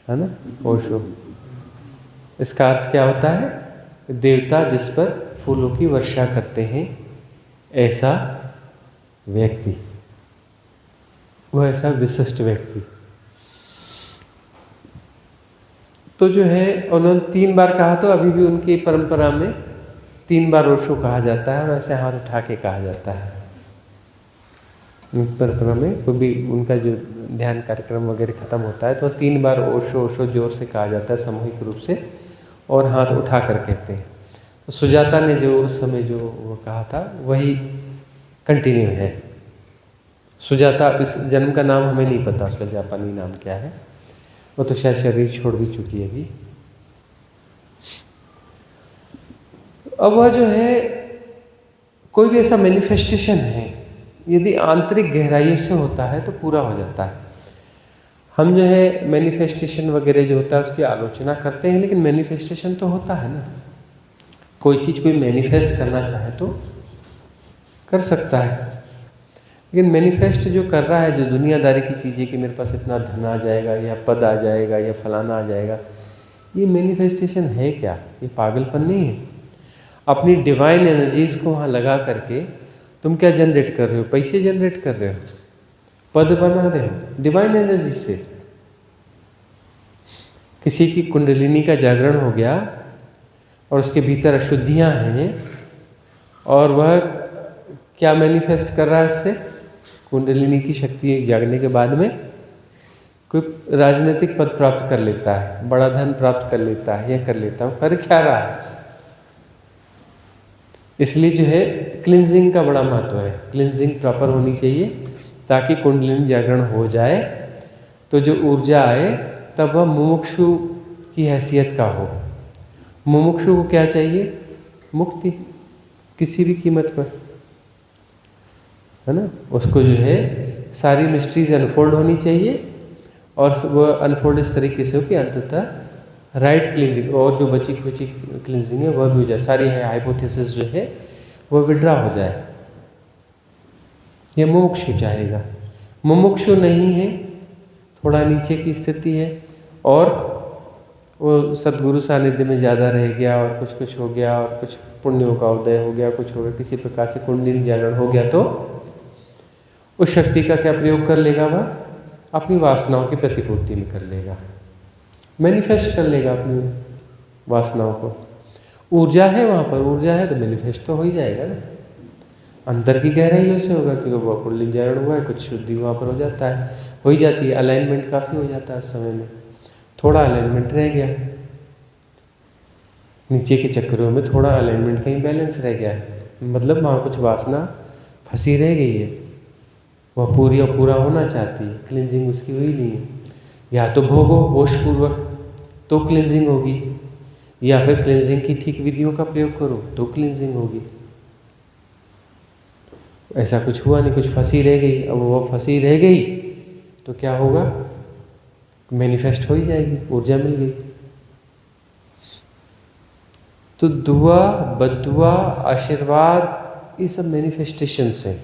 Speaker 2: ना, ओशो। इसका अर्थ क्या होता है, देवता जिस पर फूलों की वर्षा करते हैं ऐसा व्यक्ति, वह ऐसा विशिष्ट व्यक्ति। तो जो है उन्होंने 3 बार कहा, तो अभी भी उनकी परंपरा में 3 बार ओशो कहा जाता है और ऐसे हाथ उठा के कहा जाता है। उनकी परंपरा में कोई भी उनका जो ध्यान कार्यक्रम वगैरह खत्म होता है तो 3 बार ओशो ओशो जोर से कहा जाता है सामूहिक रूप से, और हाथ उठा कर कहते हैं। तो सुजाता ने जो उस समय जो वो कहा था वही कंटिन्यू है। सुजाता, इस जन्म का नाम हमें नहीं पता, उसका जापानी नाम क्या है, वो तो शायद शरीर छोड़ भी चुकी है अभी। अब वह जो है कोई भी ऐसा मैनिफेस्टेशन है, यदि आंतरिक गहराइयों से होता है तो पूरा हो जाता है। हम जो है मैनिफेस्टेशन वगैरह जो होता है उसकी आलोचना करते हैं, लेकिन मैनिफेस्टेशन तो होता है ना। कोई चीज़ कोई मैनिफेस्ट करना चाहे तो कर सकता है, लेकिन मैनिफेस्ट जो कर रहा है, जो दुनियादारी की चीज़ें कि मेरे पास इतना धन आ जाएगा या पद आ जाएगा या फलाना आ जाएगा, ये मैनिफेस्टेशन है क्या? ये पागलपन नहीं है। अपनी डिवाइन एनर्जीज़ को वहाँ लगा करके तुम क्या जनरेट कर रहे हो? पैसे जनरेट कर रहे हो, पद बना रहे हो डिवाइन एनर्जी से। किसी की कुंडलिनी का जागरण हो गया और उसके भीतर अशुद्धियाँ हैं और वह क्या मैनिफेस्ट कर रहा है उससे? कुंडलिनी की शक्ति जागने के बाद में कोई राजनीतिक पद प्राप्त कर लेता है, बड़ा धन प्राप्त कर लेता है, यह कर लेता है। कर क्या रहा है? इसलिए जो है क्लिनजिंग का बड़ा महत्व है। क्लिनजिंग प्रॉपर होनी चाहिए ताकि कुंडलिनी जागरण हो जाए तो जो ऊर्जा आए तब वह मुमुक्षु की हैसियत का हो। मुमुक्षु को क्या चाहिए? मुक्ति, किसी भी कीमत पर, है ना। उसको जो है सारी मिस्ट्रीज अनफोल्ड होनी चाहिए और वह अनफोल्ड इस तरीके से हो कि अंततः राइट क्लिनजिंग और जो बची क्लिनजिंग है वह भी हो जाए, सारी है हाइपोथेसिस जो है वह विड्रा हो जाए। यह मुमुक्षु चाहेगा। मुमुक्षु नहीं है, थोड़ा नीचे की स्थिति है और वो सदगुरु सानिध्य में ज़्यादा रह गया और कुछ हो गया और कुछ पुण्यों का उदय हो गया, कुछ हो गया, किसी प्रकार से कुंडली जागरण हो गया, तो उस शक्ति का क्या प्रयोग कर लेगा? वह अपनी वासनाओं की प्रतिपूर्ति में कर लेगा, मैनिफेस्ट कर लेगा अपनी वासनाओं को। ऊर्जा है वहाँ पर, ऊर्जा है तो मैनिफेस्ट तो हो ही जाएगा ना, अंतर की गहराइयों से होगा, क्योंकि वह कुंडली जागरण हुआ है, कुछ शुद्धि वहाँ पर हो जाता है, हो ही जाती है, अलाइनमेंट काफ़ी हो जाता है उस समय में। थोड़ा अलाइनमेंट रह गया, नीचे के चक्रों में थोड़ा अलाइनमेंट कहीं बैलेंस रह गया है, मतलब वहाँ कुछ वासना फंसी रह गई है, वह पूरी और पूरा होना चाहती है, क्लिनजिंग उसकी हुई नहीं है। या तो भोगो होशपूर्वक तो क्लिनजिंग होगी, या फिर क्लिनजिंग की ठीक विधियों का प्रयोग करो तो क्लिनजिंग होगी। ऐसा कुछ हुआ नहीं, कुछ फंसी रह गई। अब वो फंसी रह गई तो क्या होगा? मैनिफेस्ट हो ही जाएगी, ऊर्जा मिल गई। तो दुआ, बद्दुआ, आशीर्वाद, ये सब मैनिफेस्टेशंस हैं।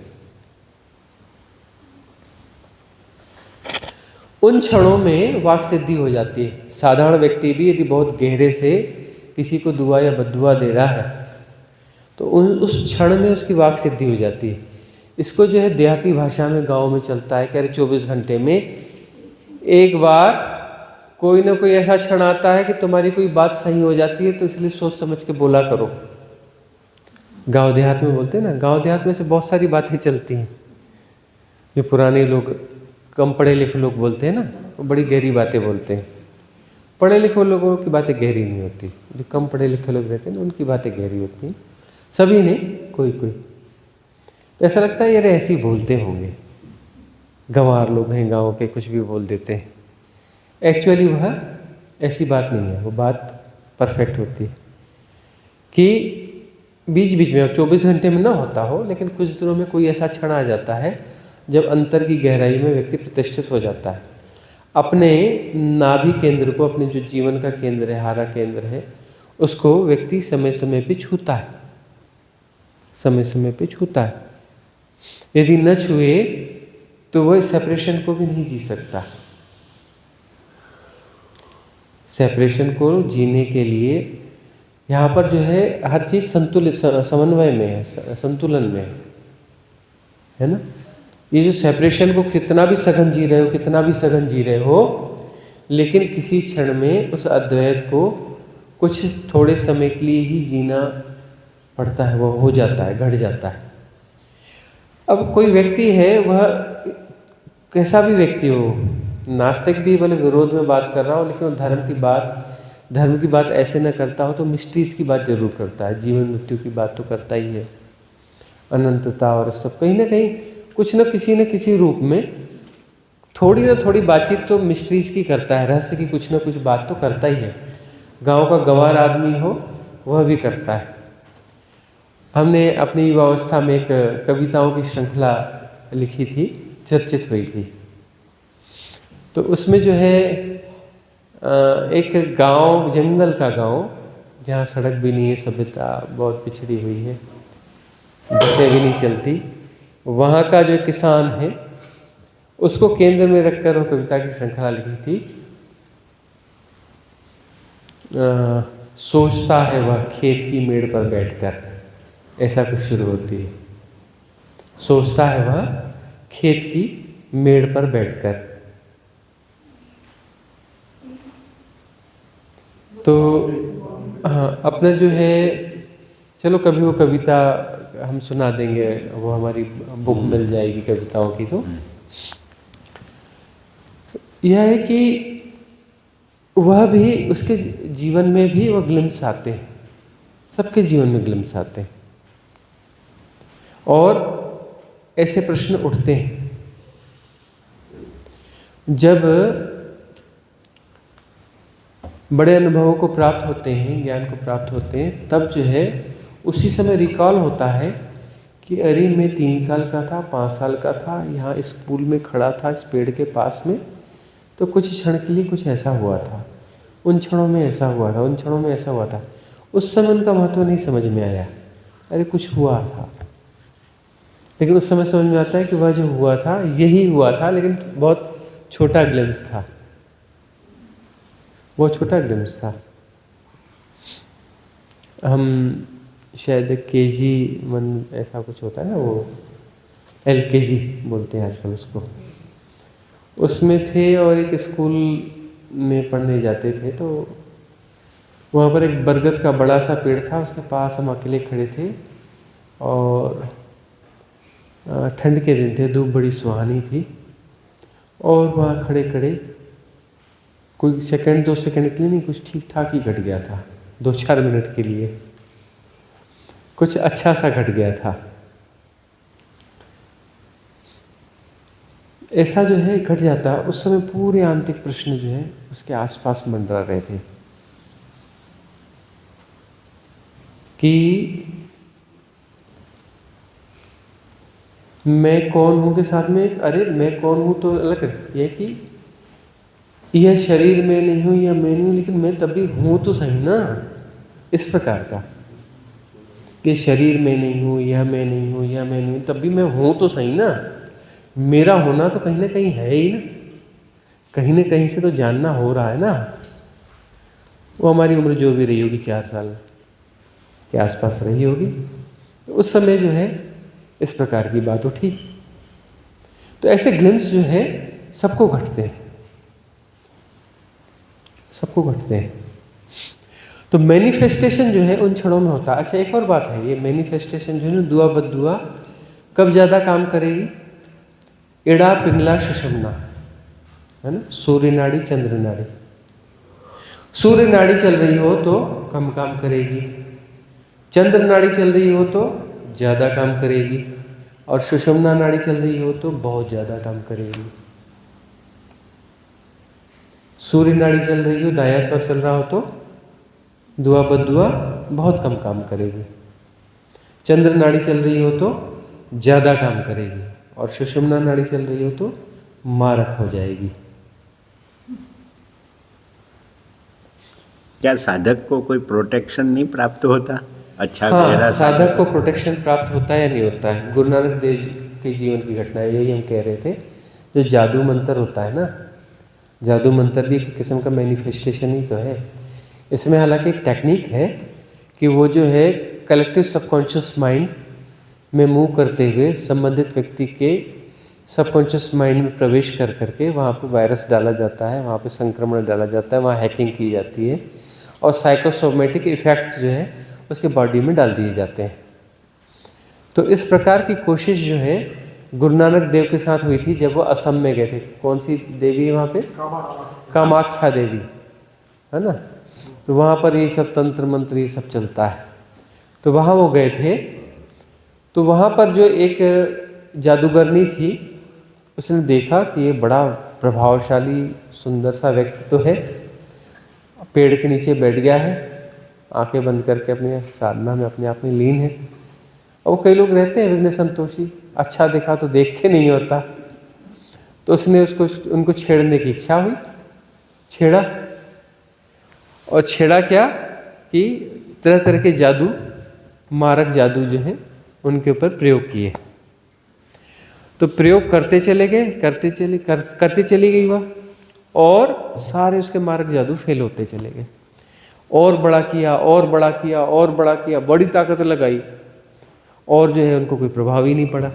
Speaker 2: उन क्षणों में वाक सिद्धि हो जाती है। साधारण व्यक्ति भी यदि बहुत गहरे से किसी को दुआ या बद्दुआ दे रहा है तो उस क्षण में उसकी वाक सिद्धि हो जाती है। इसको जो है देहाती भाषा में गांव में चलता है, कह रहे 24 घंटे में एक बार कोई ना कोई ऐसा क्षण आता है कि तुम्हारी कोई बात सही हो जाती है, तो इसलिए सोच समझ के बोला करो। गांव देहात में बोलते हैं ना, गांव देहात में से बहुत सारी बातें चलती हैं जो पुराने लोग, कम पढ़े लिखे लोग बोलते हैं ना, वो बड़ी गहरी बातें बोलते हैं। पढ़े लिखे लोगों की बातें गहरी नहीं होती, जो कम पढ़े लिखे लोग रहते हैं ना उनकी बातें गहरी होती हैं। सभी नहीं, कोई कोई ऐसा लगता है यार ऐसे ही बोलते होंगे, गंवार लोग हैं गाँव के, कुछ भी बोल देते हैं। एक्चुअली वह ऐसी बात नहीं है, वो बात परफेक्ट होती है कि बीच बीच में, अब 24 घंटे में ना होता हो, लेकिन कुछ दिनों में कोई ऐसा क्षण आ जाता है जब अंतर की गहराई में व्यक्ति प्रतिष्ठित हो जाता है। अपने नाभि केंद्र को, अपने जो जीवन का केंद्र है, हारा केंद्र है, उसको व्यक्ति समय समय पे छूता है, समय समय पे छूता है। यदि न छुए तो वह सेपरेशन को भी नहीं जी सकता। सेपरेशन को जीने के लिए यहाँ पर जो है हर चीज़ संतुलित, समन्वय में है, संतुलन में है ना। ये जो सेपरेशन को कितना भी सघन जी रहे हो, कितना भी सघन जी रहे हो, लेकिन किसी क्षण में उस अद्वैत को कुछ थोड़े समय के लिए ही जीना पड़ता है, वो हो जाता है, घट जाता है। अब कोई व्यक्ति है, वह कैसा भी व्यक्ति हो, नास्तिक भी भले विरोध में बात कर रहा हो, लेकिन वो धर्म की बात ऐसे न करता हो तो मिस्ट्रीज की बात जरूर करता है, जीवन मृत्यु की बात तो करता ही है, अनंतता और सब, कहीं ना कहीं कुछ न किसी रूप में थोड़ी ना थोड़ी बातचीत तो मिस्ट्रीज की करता है, रहस्य की कुछ ना कुछ बात तो करता ही है। गांव का गंवार आदमी हो वह भी करता है। हमने अपनी युवावस्था में एक कविताओं की श्रृंखला लिखी थी, चर्चित हुई थी। तो उसमें जो है एक गांव, जंगल का गांव, जहाँ सड़क भी नहीं है, सभ्यता बहुत पिछड़ी हुई है, बसें भी नहीं चलती, वहाँ का जो किसान है उसको केंद्र में रखकर वो कविता की श्रृंखला लिखी थी। सोचता है वह खेत की मेड़ पर बैठकर, ऐसा कुछ शुरू होती है। सोचता है वह खेत की मेड़ पर बैठकर। तो हाँ, अपना जो है, चलो कभी वो कविता हम सुना देंगे, वो हमारी बुक मिल जाएगी कविताओं की। तो यह है कि वह भी, उसके जीवन में भी वह ग्लिम्स आते हैं, सबके जीवन में ग्लिम्स आते हैं, और ऐसे प्रश्न उठते हैं जब बड़े अनुभवों को प्राप्त होते हैं, ज्ञान को प्राप्त होते हैं, तब जो है उसी समय रिकॉल होता है कि अरे मैं 3 साल का था, 5 साल का था, यहाँ इस स्कूल में खड़ा था इस पेड़ के पास में, तो कुछ क्षण के लिए कुछ ऐसा हुआ था, उन क्षणों में ऐसा हुआ था, उन क्षणों में ऐसा हुआ था। उस समय उनका महत्व नहीं समझ में आया, अरे कुछ हुआ था, लेकिन उस समय समझ में आता है कि वह जो हुआ था यही हुआ था, लेकिन बहुत छोटा ग्लिम्स था। बहुत छोटा ग्लिम्स था। हम शायद KG1 ऐसा कुछ होता है ना, वो LKG बोलते हैं आजकल उसको, उसमें थे और एक स्कूल में पढ़ने जाते थे। तो वहाँ पर एक बरगद का बड़ा सा पेड़ था, उसके पास हम अकेले खड़े थे और ठंड के दिन थे, धूप बड़ी सुहानी थी और वहाँ खड़े खड़े कोई सेकंड 2 सेकंड के लिए नहीं, कुछ ठीक ठाक ही घट गया था, 2-4 मिनट के लिए कुछ अच्छा सा घट गया था। ऐसा जो है घट जाता, उस समय पूरे आंतरिक प्रश्न जो है उसके आसपास मंडरा रहे थे कि मैं कौन हूं के साथ में, अरे मैं कौन हूं तो अलग है, कि यह शरीर में नहीं हूं या मैं नहीं हूं, लेकिन मैं तभी हूं तो सही ना, इस प्रकार का कि शरीर में नहीं हूं, यह मैं नहीं हूं, यह मैं नहीं हूं, तभी मैं हूं तो सही ना, मेरा होना तो कहीं ना कहीं है ही ना, कहीं ना कहीं से तो जानना हो रहा है ना। वो हमारी उम्र जो भी रही होगी 4 साल के आसपास रही होगी, तो उस समय जो है इस प्रकार की बात उठी। तो ऐसे ग्लिम्स जो है सबको घटते हैं, सबको घटते हैं। तो मैनिफेस्टेशन जो है उन क्षणों में होता है। अच्छा, एक और बात है, ये मैनिफेस्टेशन जो है ना, दुआ बद्दुआ कब ज़्यादा काम करेगी? इड़ा पिंगला सुषुम्ना, है ना, सूर्य नाड़ी चंद्र नाड़ी। सूर्य नाड़ी चल रही हो तो कम काम करेगी, चंद्र नाड़ी चल रही हो तो ज़्यादा काम करेगी, और सुषुम्ना नाड़ी चल रही हो तो बहुत ज़्यादा काम करेगी। सूर्य नाड़ी चल रही हो, दाया स्वर चल रहा हो तो दुआ बद्दुआ बहुत कम काम करेगी, चंद्र नाड़ी चल रही हो तो ज़्यादा काम करेगी, और सुषुम्ना नाड़ी चल रही हो तो मारक हो जाएगी।
Speaker 3: क्या साधक को कोई प्रोटेक्शन नहीं प्राप्त होता? अच्छा,
Speaker 2: हाँ,
Speaker 3: गहरा
Speaker 2: साधक को प्रोटेक्शन प्राप्त होता है या नहीं होता है? गुरु नानक देव के जीवन की घटना है, यही हम कह रहे थे। जो जादू मंत्र होता है ना, जादू मंत्र भी एक किस्म का मैनिफेस्टेशन ही तो है। इसमें हालांकि एक टेक्निक है कि वो जो है कलेक्टिव सबकॉन्शियस माइंड में मूव करते हुए संबंधित व्यक्ति के सबकॉन्शियस माइंड में प्रवेश कर करके वहाँ पे वायरस डाला जाता है, वहाँ पे संक्रमण डाला जाता है, वहाँ हैकिंग की जाती है, और साइकोसोमेटिक इफ़ेक्ट्स जो है उसके बॉडी में डाल दिए जाते हैं। तो इस प्रकार की कोशिश जो है गुरु नानक देव के साथ हुई थी जब वो असम में गए थे। कौन सी देवी है वहाँ पे? कामाख्या देवी, है ना। तो वहाँ पर ये सब तंत्र मंत्र ये सब चलता है। तो वहाँ वो गए थे, तो वहाँ पर जो एक जादूगरनी थी, उसने देखा कि ये बड़ा प्रभावशाली सुंदर सा व्यक्ति तो है, पेड़ के नीचे बैठ गया है, आंखें बंद करके अपनी साधना में अपने आप में लीन है। और कई लोग रहते हैं विघ्न संतोषी, अच्छा देखा तो देख के नहीं होता, तो उसने उनको छेड़ने की इच्छा हुई, छेड़ा। और छेड़ा क्या कि तरह तरह के जादू, मारक जादू जो है उनके ऊपर प्रयोग किए। तो प्रयोग करते चले गए, करते चली गई वह, और सारे उसके मारक जादू फेल होते चले गए। और बड़ा किया, और बड़ा किया, और बड़ा किया, बड़ी ताकत लगाई, और जो है उनको कोई प्रभाव ही नहीं पड़ा।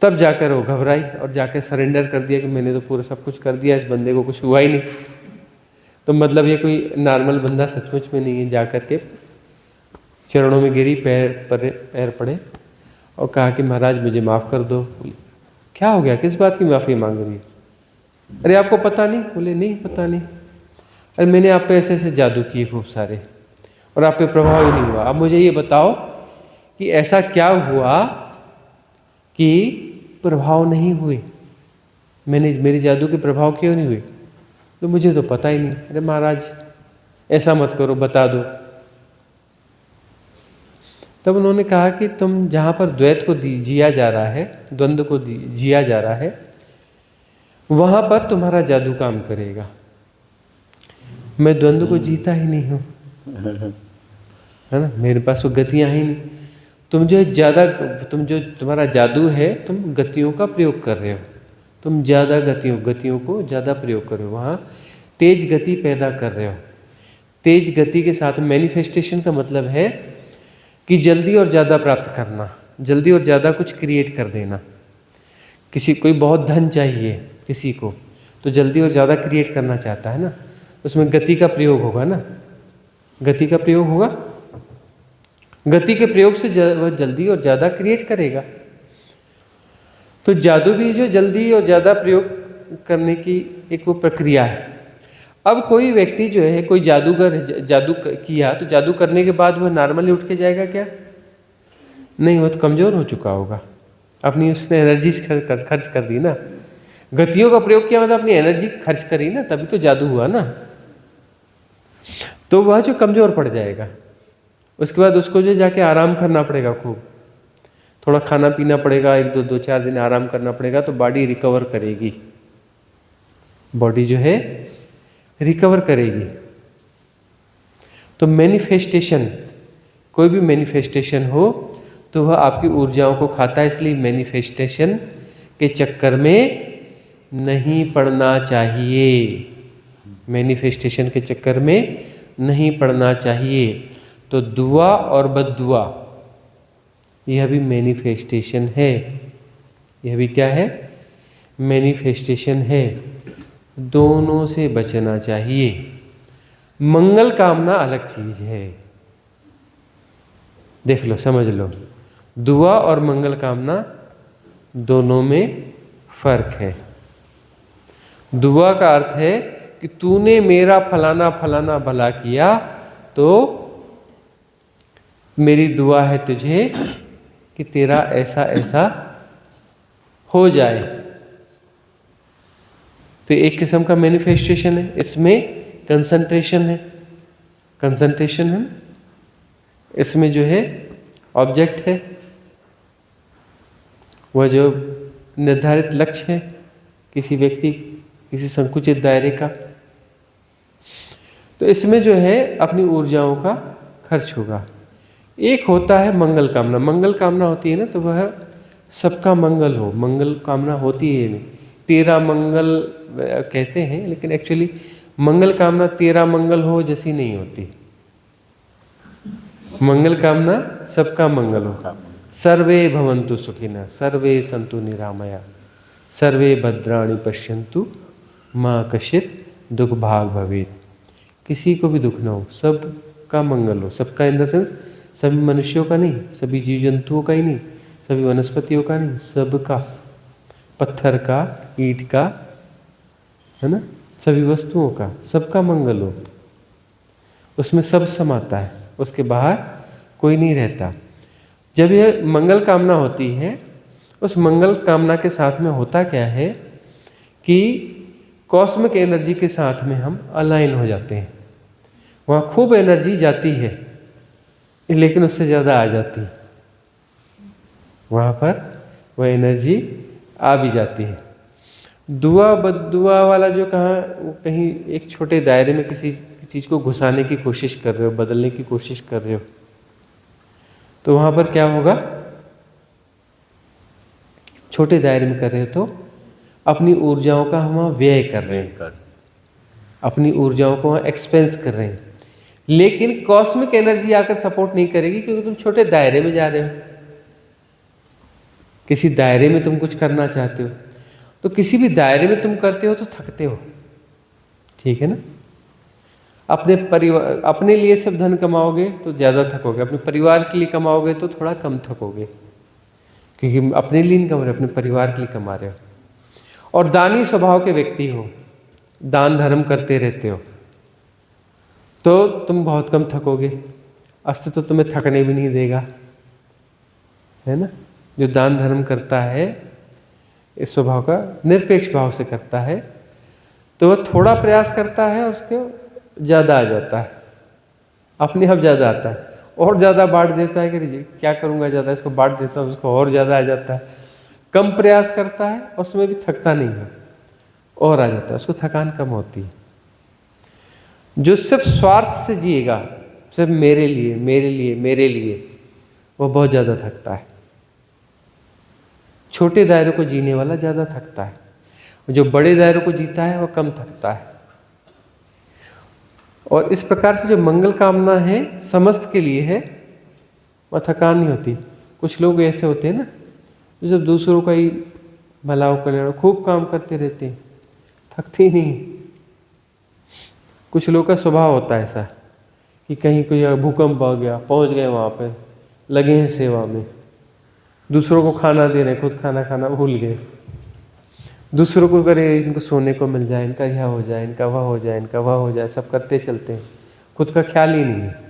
Speaker 2: तब जाकर वो घबराई और जाकर सरेंडर कर दिया कि मैंने तो पूरा सब कुछ कर दिया, इस बंदे को कुछ हुआ ही नहीं। तो मतलब ये कोई नॉर्मल बंदा सचमुच में नहीं है। जाकर के चरणों में गिरी, पैर पड़े और कहा कि महाराज मुझे माफ़ कर दो। क्या हो गया, किस बात की माफ़ी मांग रही है? अरे आपको पता नहीं? बोले नहीं पता नहीं। अरे मैंने आप पे ऐसे ऐसे जादू किए खूब सारे, और आप पे प्रभाव ही नहीं हुआ। अब मुझे ये बताओ कि ऐसा क्या हुआ कि प्रभाव नहीं हुए, मेरे जादू के प्रभाव क्यों नहीं हुए? तो मुझे तो पता ही नहीं। अरे महाराज ऐसा मत करो, बता दो। तब उन्होंने कहा कि तुम जहाँ पर द्वैत को जिया जा रहा है, द्वंद्व को जिया जा रहा है, वहाँ पर तुम्हारा जादू काम करेगा। मैं द्वंद्व को जीता ही नहीं हूँ, है ना, मेरे पास वो गतियाँ ही नहीं। तुम जो तुम्हारा जादू है, तुम गतियों का प्रयोग कर रहे हो, तुम ज़्यादा गतियों को ज़्यादा प्रयोग कर रहे हो। वहाँ तेज गति पैदा कर रहे हो। तेज गति के साथ मैनिफेस्टेशन का मतलब है कि जल्दी और ज़्यादा प्राप्त करना, जल्दी और ज़्यादा कुछ क्रिएट कर देना। किसी कोई बहुत धन चाहिए किसी को, तो जल्दी और ज़्यादा क्रिएट करना चाहता है ना, उसमें गति का प्रयोग होगा ना, गति का प्रयोग होगा। गति के प्रयोग से वह जल्दी और ज़्यादा क्रिएट करेगा। तो जादू भी जो जल्दी और ज़्यादा प्रयोग करने की एक वो प्रक्रिया है। अब कोई व्यक्ति जो है, कोई जादूगर जादू किया, तो जादू करने के बाद वह नॉर्मली उठ के जाएगा क्या? नहीं, वो तो कमज़ोर हो चुका होगा। अपनी उसने एनर्जी खर्च कर दी ना, गतियों का प्रयोग किया मतलब अपनी एनर्जी खर्च करी ना, तभी तो जादू हुआ ना। तो वह जो कमज़ोर पड़ जाएगा, उसके बाद उसको जो जाके आराम करना पड़ेगा, खूब थोड़ा खाना पीना पड़ेगा, 1-2-4 दिन आराम करना पड़ेगा, तो बॉडी रिकवर करेगी। बॉडी जो है रिकवर करेगी। तो मैनिफेस्टेशन, कोई भी मैनिफेस्टेशन हो तो वह आपकी ऊर्जाओं को खाता है, इसलिए मैनिफेस्टेशन के चक्कर में नहीं पड़ना चाहिए। मैनिफेस्टेशन के चक्कर में नहीं पड़ना चाहिए। तो दुआ और बद्दुआ यह भी मैनिफेस्टेशन है। यह भी क्या है? मैनिफेस्टेशन है। दोनों से बचना चाहिए। मंगल कामना अलग चीज है। देख लो, समझ लो, दुआ और मंगल कामना दोनों में फर्क है। दुआ का अर्थ है कि तूने मेरा फलाना फलाना भला किया, तो मेरी दुआ है तुझे कि तेरा ऐसा ऐसा हो जाए। तो एक किस्म का मैनिफेस्टेशन है। इसमें कंसंट्रेशन है, कंसंट्रेशन है। इसमें जो है ऑब्जेक्ट है, वह जो निर्धारित लक्ष्य है किसी व्यक्ति, किसी संकुचित दायरे का। तो इसमें जो है अपनी ऊर्जाओं का खर्च होगा। एक होता है मंगल कामना। मंगल कामना होती है ना, तो वह सबका मंगल हो। मंगल कामना होती है नहीं, तेरा मंगल कहते हैं, लेकिन एक्चुअली मंगल कामना तेरा मंगल हो जैसी नहीं होती। मंगल कामना सबका मंगल हो। सर्वे भवन्तु सुखिनः, सर्वे सन्तु निरामया, सर्वे भद्राणि पश्यन्तु माँ कश्चित् दुख भाग भवेत्। किसी को भी दुख न हो, सबका मंगल हो। सबका इन द सेंस सभी मनुष्यों का नहीं, सभी जीव जंतुओं का ही नहीं, सभी वनस्पतियों का नहीं, सबका, पत्थर का, ईंट का, है ना, सभी वस्तुओं का, सबका मंगल हो। उसमें सब समाता है, उसके बाहर कोई नहीं रहता। जब यह मंगल कामना होती है, उस मंगल कामना के साथ में होता क्या है कि कॉस्मिक एनर्जी के साथ में हम अलाइन हो जाते हैं। वहाँ खूब एनर्जी जाती है, लेकिन उससे ज़्यादा आ जाती है। वहाँ पर वह एनर्जी आ भी जाती है। दुआ बद्दुआ वाला जो कहीं एक छोटे दायरे में किसी चीज़ को घुसाने की कोशिश कर रहे हो, बदलने की कोशिश कर रहे हो, तो वहाँ पर क्या होगा? छोटे दायरे में कर रहे हो तो अपनी ऊर्जाओं का हम वहाँ व्यय कर रहे हैं, अपनी ऊर्जाओं को वहाँ एक्सपेंस कर रहे हैं। लेकिन कॉस्मिक एनर्जी आकर सपोर्ट नहीं करेगी, क्योंकि तुम छोटे दायरे में जा रहे हो। किसी दायरे में तुम कुछ करना चाहते हो, तो किसी भी दायरे में तुम करते हो तो थकते हो, ठीक है ना। अपने परिवार, अपने लिए सब धन कमाओगे तो ज़्यादा थकोगे, अपने परिवार के लिए कमाओगे तो थोड़ा कम थकोगे, क्योंकि अपने लिए नहीं कमा रहे, अपने परिवार के लिए कमा रहे हो। और दानी स्वभाव के व्यक्ति हो, दान धर्म करते रहते हो, तो तुम बहुत कम थकोगे। अस्त तो तुम्हें थकने भी नहीं देगा, है ना। जो दान धर्म करता है, इस स्वभाव का निरपेक्ष भाव से करता है, तो वह थोड़ा प्रयास करता है, उसके ज़्यादा आ जाता है, अपने आप ज़्यादा आता है, और ज़्यादा बांट देता है कि क्या करूँगा, ज़्यादा इसको बांट देता हूँ, उसको और ज़्यादा आ जाता है। कम प्रयास करता है, उसमें भी थकता नहीं है, और आ जाता है, उसको थकान कम होती है। जो सिर्फ स्वार्थ से जिएगा, सिर्फ मेरे लिए मेरे लिए मेरे लिए, वो बहुत ज़्यादा थकता है। छोटे दायरे को जीने वाला ज़्यादा थकता है, जो बड़े दायरे को जीता है वो कम थकता है। और इस प्रकार से जो मंगल कामना है समस्त के लिए है, वह थकान नहीं होती। कुछ लोग ऐसे होते हैं ना, जो जब दूसरों का ही भला हो कल्याण खूब काम करते रहते हैं, थकते ही नहीं। कुछ लोग का स्वभाव होता है ऐसा कि कहीं कोई भूकंप आ गया, पहुंच गए वहाँ पे, लगे हैं सेवा में, दूसरों को खाना दे रहे, खुद खाना खाना भूल गए, दूसरों को करे इनको सोने को मिल जाए, इनका यह हो जाए, इनका वह हो जाए, इनका वह हो जाए, सब करते चलते हैं, खुद का ख्याल ही नहीं है।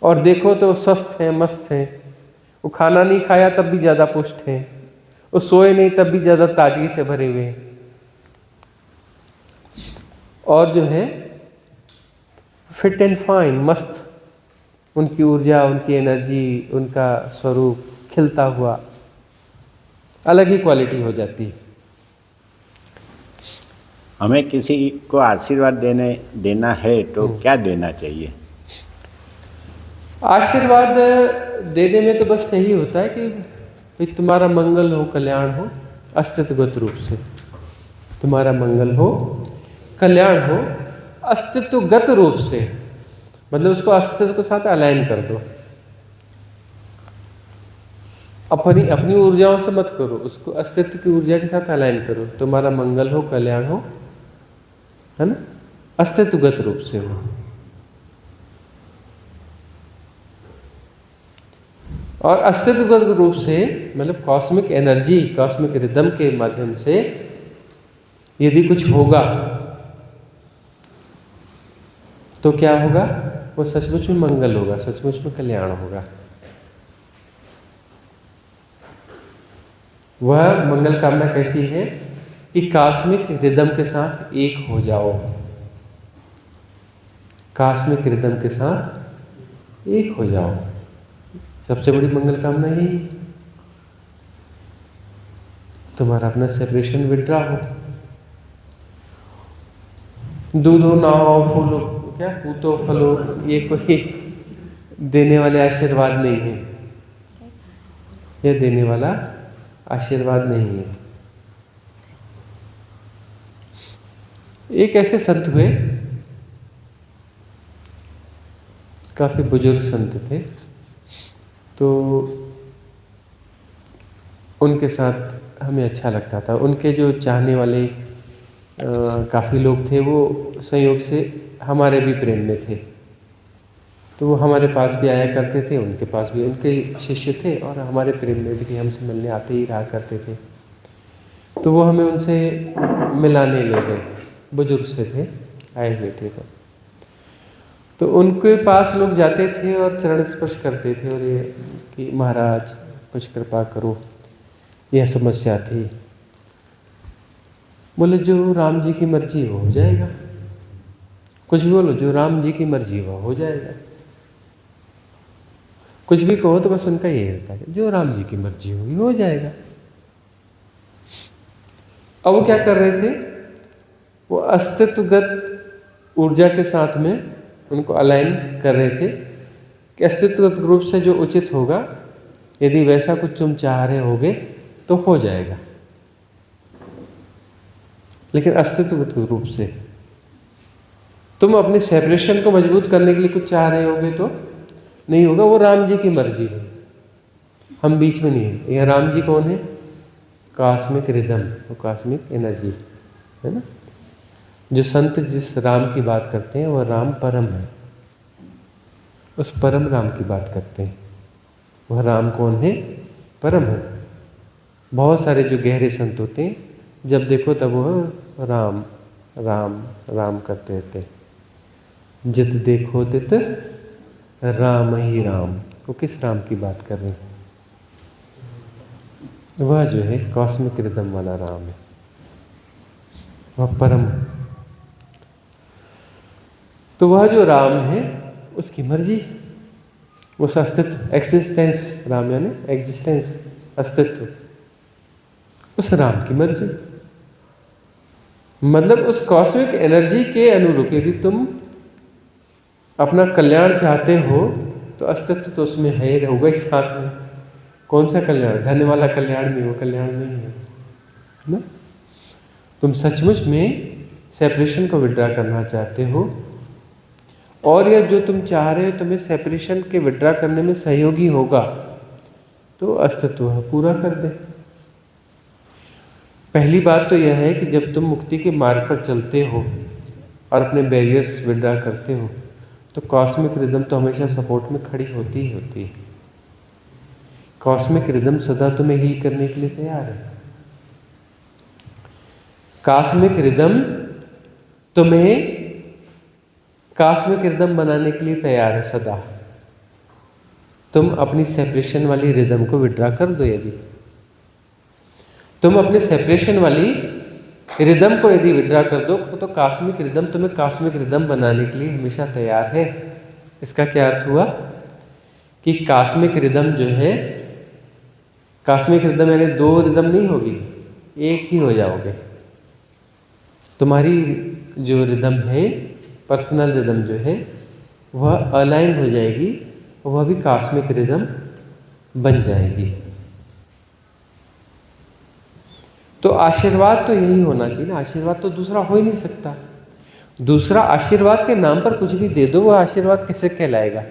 Speaker 2: और देखो तो स्वस्थ हैं, मस्त हैं, वो खाना नहीं खाया तब भी ज़्यादा पुष्ट हैं, वो सोए नहीं तब भी ज़्यादा ताजगी से भरे हुए हैं। और जो है फिट एंड फाइन, मस्त, उनकी ऊर्जा, उनकी एनर्जी, उनका स्वरूप खिलता हुआ अलग ही क्वालिटी हो जाती है।
Speaker 3: हमें किसी को आशीर्वाद देना है तो क्या देना चाहिए?
Speaker 2: आशीर्वाद देने में तो बस यही होता है कि भाई तुम्हारा मंगल हो, कल्याण हो, अस्तित्वगत रूप से तुम्हारा मंगल हो, कल्याण हो, अस्तित्वगत रूप से, मतलब उसको अस्तित्व के साथ अलाइन कर दो। अपनी ऊर्जाओं से मत करो, उसको अस्तित्व की ऊर्जा के साथ अलाइन करो। तुम्हारा मंगल हो, कल्याण हो, है ना, अस्तित्वगत रूप से हो। और अस्तित्वगत रूप से मतलब कॉस्मिक एनर्जी, कॉस्मिक रिदम के माध्यम से यदि कुछ होगा तो क्या होगा? वो सचमुच में मंगल होगा, सचमुच में कल्याण होगा। वह मंगल कामना कैसी है कि कॉस्मिक रिदम के साथ एक हो जाओ, कॉस्मिक रिदम के साथ एक हो जाओ। सबसे बड़ी मंगल कामना यही, तुम्हारा अपना सेपरेशन विड्रॉ हो। दूधो नाहो फूलो, क्या पूतो फलो, ये कोई देने वाले आशीर्वाद नहीं है, यह देने वाला आशीर्वाद नहीं है। एक ऐसे संत हुए, काफी बुजुर्ग संत थे, तो उनके साथ हमें अच्छा लगता था। उनके जो चाहने वाले काफ़ी लोग थे, वो संयोग से हमारे भी प्रेम में थे, तो वो हमारे पास भी आया करते थे, उनके पास भी उनके शिष्य थे, और हमारे प्रेम में भी हमसे मिलने आते ही रहा करते थे। तो वो हमें उनसे मिलाने ले गए, बुजुर्ग से थे, आए हुए थे। तो उनके पास लोग जाते थे और चरण स्पर्श करते थे, और ये कि महाराज कुछ कृपा करो, यह समस्या थी। बोले जो राम जी की मर्जी वो हो जाएगा, कुछ भी बोलो, जो राम जी की मर्जी वो हो जाएगा। कुछ भी कहो तो बस उनका ये रहता है, जो राम जी की मर्जी होगी वो हो जाएगा। अब वो क्या कर रहे थे? वो अस्तित्वगत ऊर्जा के साथ में उनको अलाइन कर रहे थे कि अस्तित्वगत रूप से जो उचित होगा, यदि वैसा कुछ तुम चाह रहे होगे तो हो जाएगा। लेकिन अस्तित्वगत रूप से तुम अपने सेपरेशन को मजबूत करने के लिए कुछ चाह रहे होगे तो नहीं होगा। वो राम जी की मर्जी है, हम बीच में नहीं है। यह राम जी कौन है? कॉस्मिक रिदम, वो कॉस्मिक एनर्जी है ना। जो संत जिस राम की बात करते हैं वह राम परम है, उस परम राम की बात करते हैं। वह राम कौन है? परम है। बहुत सारे जो गहरे संत होते हैं, जब देखो तब वह राम राम राम करते रहते हैं। जित देखो तित राम ही राम। वो किस राम की बात कर रहे हैं? वह जो है कॉस्मिक रिदम वाला राम है, वह परम है। तो वह जो राम है उसकी मर्जी, उस अस्तित्व, एक्सिस्टेंस, राम यानी एग्जिस्टेंस, अस्तित्व, उस राम की मर्जी। मतलब उस कॉस्मिक एनर्जी के अनुरूप यदि तुम अपना कल्याण चाहते हो तो अस्तित्व तो उसमें है, होगा ही साथ में। कौन सा कल्याण? धन वाला कल्याण नहीं, वो कल्याण नहीं है ना। तुम सचमुच में सेपरेशन को विड्रॉ करना चाहते हो और यह जो तुम चाह रहे हो तुम्हें सेपरेशन के विड्रा करने में सहयोगी होगा, तो अस्तित्व पूरा कर दे। पहली बात तो यह है कि जब तुम मुक्ति के मार्ग पर चलते हो और अपने बैरियर्स विड्रा करते हो, तो कॉस्मिक रिदम तो हमेशा सपोर्ट में खड़ी होती ही होती है। कॉस्मिक रिदम सदा तुम्हें हील करने के लिए तैयार है। कॉस्मिक रिदम तुम्हें कॉस्मिक रिदम बनाने के लिए तैयार है सदा। तुम अपनी सेपरेशन वाली रिदम को विड्रा कर दो। यदि तुम अपने सेपरेशन वाली रिदम को यदि विड्रा कर दो, तो कॉस्मिक रिदम तुम्हें कॉस्मिक रिदम बनाने के लिए हमेशा तैयार है। इसका क्या अर्थ हुआ कि कॉस्मिक रिदम जो है, कॉस्मिक रिदम यानी दो रिदम नहीं होगी, एक ही हो जाओगे। तुम्हारी जो रिदम है, पर्सनल रिदम जो है, वह अलाइन हो जाएगी, वह भी कॉस्मिक रिदम बन जाएगी। तो आशीर्वाद तो यही होना चाहिए ना। आशीर्वाद तो दूसरा हो ही नहीं सकता। दूसरा आशीर्वाद के नाम पर कुछ भी दे दो, वह आशीर्वाद कैसे कहलाएगा?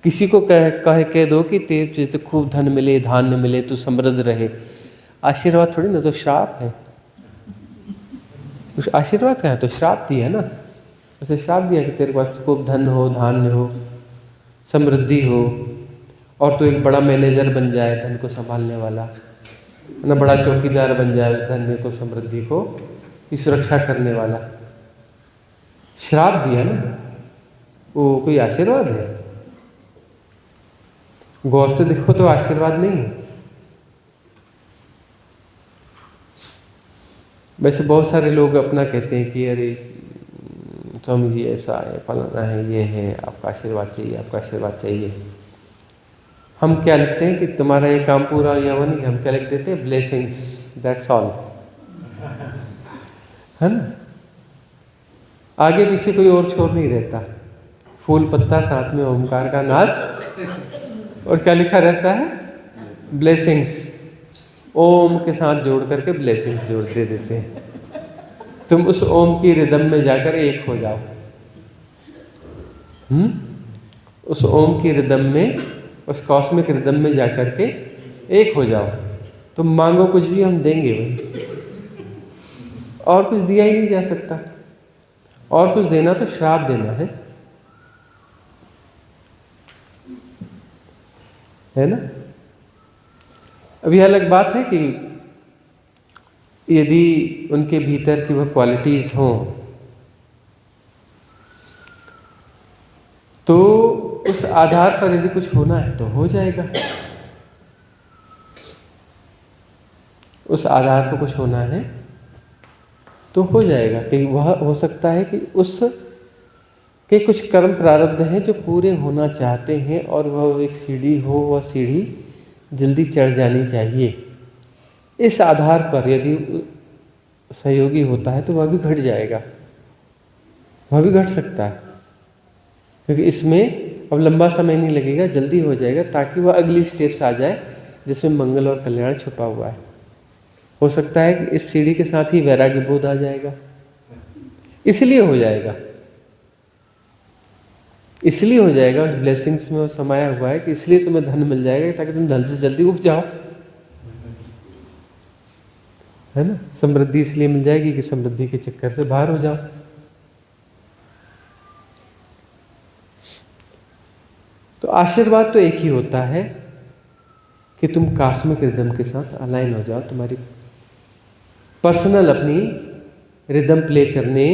Speaker 2: किसी को कह दो कि तेरे तो खूब धन मिले, धान्य मिले, तू समृद्ध रहे, आशीर्वाद थोड़ी ना, तो श्राप है। उस आशीर्वाद का है तो श्राप दिया है ना। उसे श्राप दिया कि तेरे पास खूब धन हो, धान्य हो, समृद्धि हो, और तू एक बड़ा मैनेजर बन जाए धन को संभालने वाला, ना बड़ा चौकीदार बन जाए उस धन को, समृद्धि को की सुरक्षा करने वाला। श्राप दिया ना, वो कोई आशीर्वाद है? गौर से देखो तो आशीर्वाद नहीं है। वैसे बहुत सारे लोग अपना कहते हैं कि अरे स्वामी जी ऐसा है, फलाना है, ये है, आपका आशीर्वाद चाहिए, आपका आशीर्वाद चाहिए। हम क्या लिखते हैं कि तुम्हारा ये काम पूरा या वो नहीं, हम क्या लिख देते हैं? ब्लेसिंग्स, दैट्स ऑल, है ना। आगे पीछे कोई और छोर नहीं रहता। फूल पत्ता साथ में ओमकार का नाद, और क्या लिखा रहता है? ब्लेसिंग्स। ओम के साथ जोड़ करके ब्लेसिंग्स जोड़ दे देते हैं। तुम उस ओम की रिदम में जाकर एक हो जाओ। उस ओम की रिदम में, उस कॉस्मिक रिदम में जाकर के एक हो जाओ। तुम मांगो कुछ भी, हम देंगे भाई। और कुछ दिया ही नहीं जा सकता। और कुछ देना तो श्राप देना है ना। अभी अलग बात है कि यदि उनके भीतर की वह क्वालिटीज हों, तो उस आधार पर यदि कुछ होना है तो हो जाएगा। उस आधार पर कुछ होना है तो हो जाएगा। कि वह हो सकता है कि उस के कुछ कर्म प्रारब्ध हैं जो पूरे होना चाहते हैं, और वह एक सीढ़ी हो, वह सीढ़ी जल्दी चढ़ जानी चाहिए। इस आधार पर यदि सहयोगी होता है तो वह भी घट जाएगा, वह भी घट सकता है, क्योंकि इसमें अब लंबा समय नहीं लगेगा, जल्दी हो जाएगा, ताकि वह अगली स्टेप्स आ जाए जिसमें मंगल और कल्याण छुपा हुआ है। हो सकता है कि इस सीढ़ी के साथ ही वैराग्य बोध आ जाएगा। इसलिए हो जाएगा, इसलिए हो जाएगा, उस ब्लेसिंग्स में वो समाया हुआ है कि इसलिए तुम्हें धन मिल जाएगा ताकि तुम धन से जल्दी उग जाओ, है ना। समृद्धि इसलिए मिल जाएगी कि समृद्धि के चक्कर से बाहर हो जाओ। तो आशीर्वाद तो एक ही होता है कि तुम कॉस्मिक रिदम के साथ अलाइन हो जाओ, तुम्हारी पर्सनल अपनी रिदम प्ले करने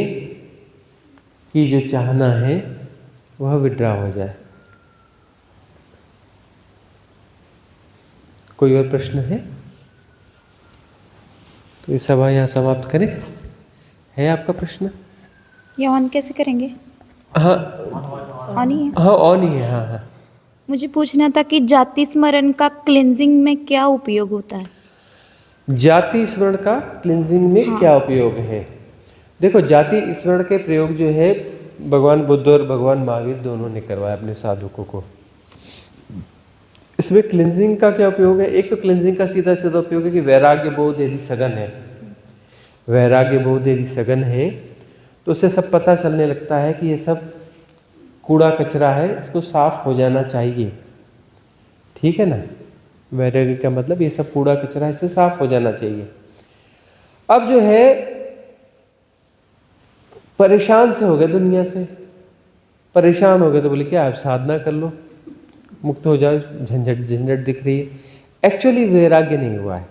Speaker 2: की जो चाहना है वह विड्रा हो जाए। कोई और प्रश्न है तो ये सभा यहाँ समाप्त करें। है आपका प्रश्न?
Speaker 4: ये ऑन कैसे करेंगे?
Speaker 2: हाँ
Speaker 4: ऑन ही है।
Speaker 2: हाँ ऑन ही है। हाँ हाँ
Speaker 4: मुझे पूछना था कि जाति स्मरण का क्लिनजिंग में क्या उपयोग होता है?
Speaker 2: जाति स्मरण का क्लिनजिंग में क्या उपयोग है? देखो, जाति स्मरण के प्रयोग जो है भगवान बुद्ध और भगवान महावीर दोनों ने करवाया अपने साधुकों को। इसमें क्लिनजिंग का क्या उपयोग है? एक तो क्लिनजिंग का सीधा सीधा उपयोग है कि वैराग्य बोध यदि सघन है, वैराग्य बोध यदि सघन है तो उसे सब पता चलने लगता है कि ये सब कूड़ा कचरा है, इसको साफ हो जाना चाहिए, ठीक है ना। वैराग्य का मतलब ये सब कूड़ा कचरा इससे साफ हो जाना चाहिए। अब जो है परेशान से हो गए दुनिया से, परेशान हो गए तो बोले क्या आप साधना कर लो, मुक्त हो जाओ, झंझट झंझट दिख रही है। एक्चुअली वैराग्य नहीं हुआ है,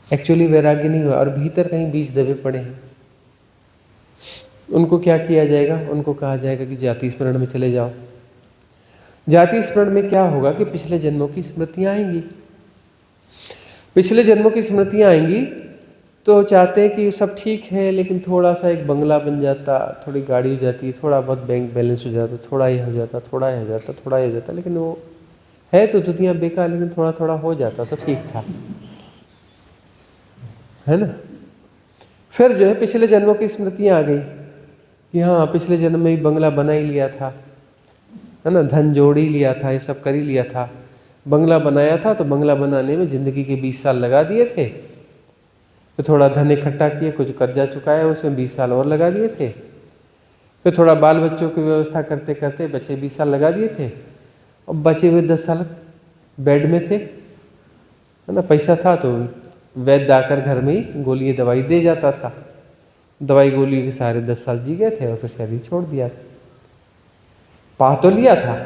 Speaker 2: एक्चुअली वैराग्य नहीं हुआ, और भीतर कहीं बीज दबे पड़े हैं। उनको क्या किया जाएगा, उनको कहा जाएगा कि जाति स्मरण में चले जाओ। जाति स्मरण में क्या होगा कि पिछले जन्मों की स्मृतियां आएंगी, पिछले जन्मों की स्मृतियां आएंगी तो चाहते हैं कि सब ठीक है, लेकिन थोड़ा सा एक बंगला बन जाता, थोड़ी गाड़ी हो जाती, थोड़ा बहुत बैंक बैलेंस हो जाता, थोड़ा ये हो जाता, थोड़ा ये हो जाता, थोड़ा ये हो जाता, लेकिन वो है तो दुनिया बेकार, लेकिन थोड़ा थोड़ा हो जाता तो ठीक था, है ना। फिर जो है पिछले जन्मों की स्मृतियां आ गई कि हाँ पिछले जन्म में ही बंगला बना ही लिया था, है ना, धन जोड़ ही लिया था, ये सब कर ही लिया था। बंगला बनाया था तो बंगला बनाने में ज़िंदगी के 20 साल लगा दिए थे, फिर थोड़ा धन इकट्ठा किए, कुछ कर्जा चुकाया, उसमें 20 साल और लगा दिए थे, फिर थोड़ा बाल बच्चों की व्यवस्था करते करते बच्चे 20 साल लगा दिए थे, और बचे हुए 10 साल बेड में थे, है ना। पैसा था तो वैद्य आकर घर में ही गोली दवाई दे जाता था, दवाई गोली के सारे 10 साल जी गए थे और फिर शरीर छोड़ दिया। पा तो लिया था,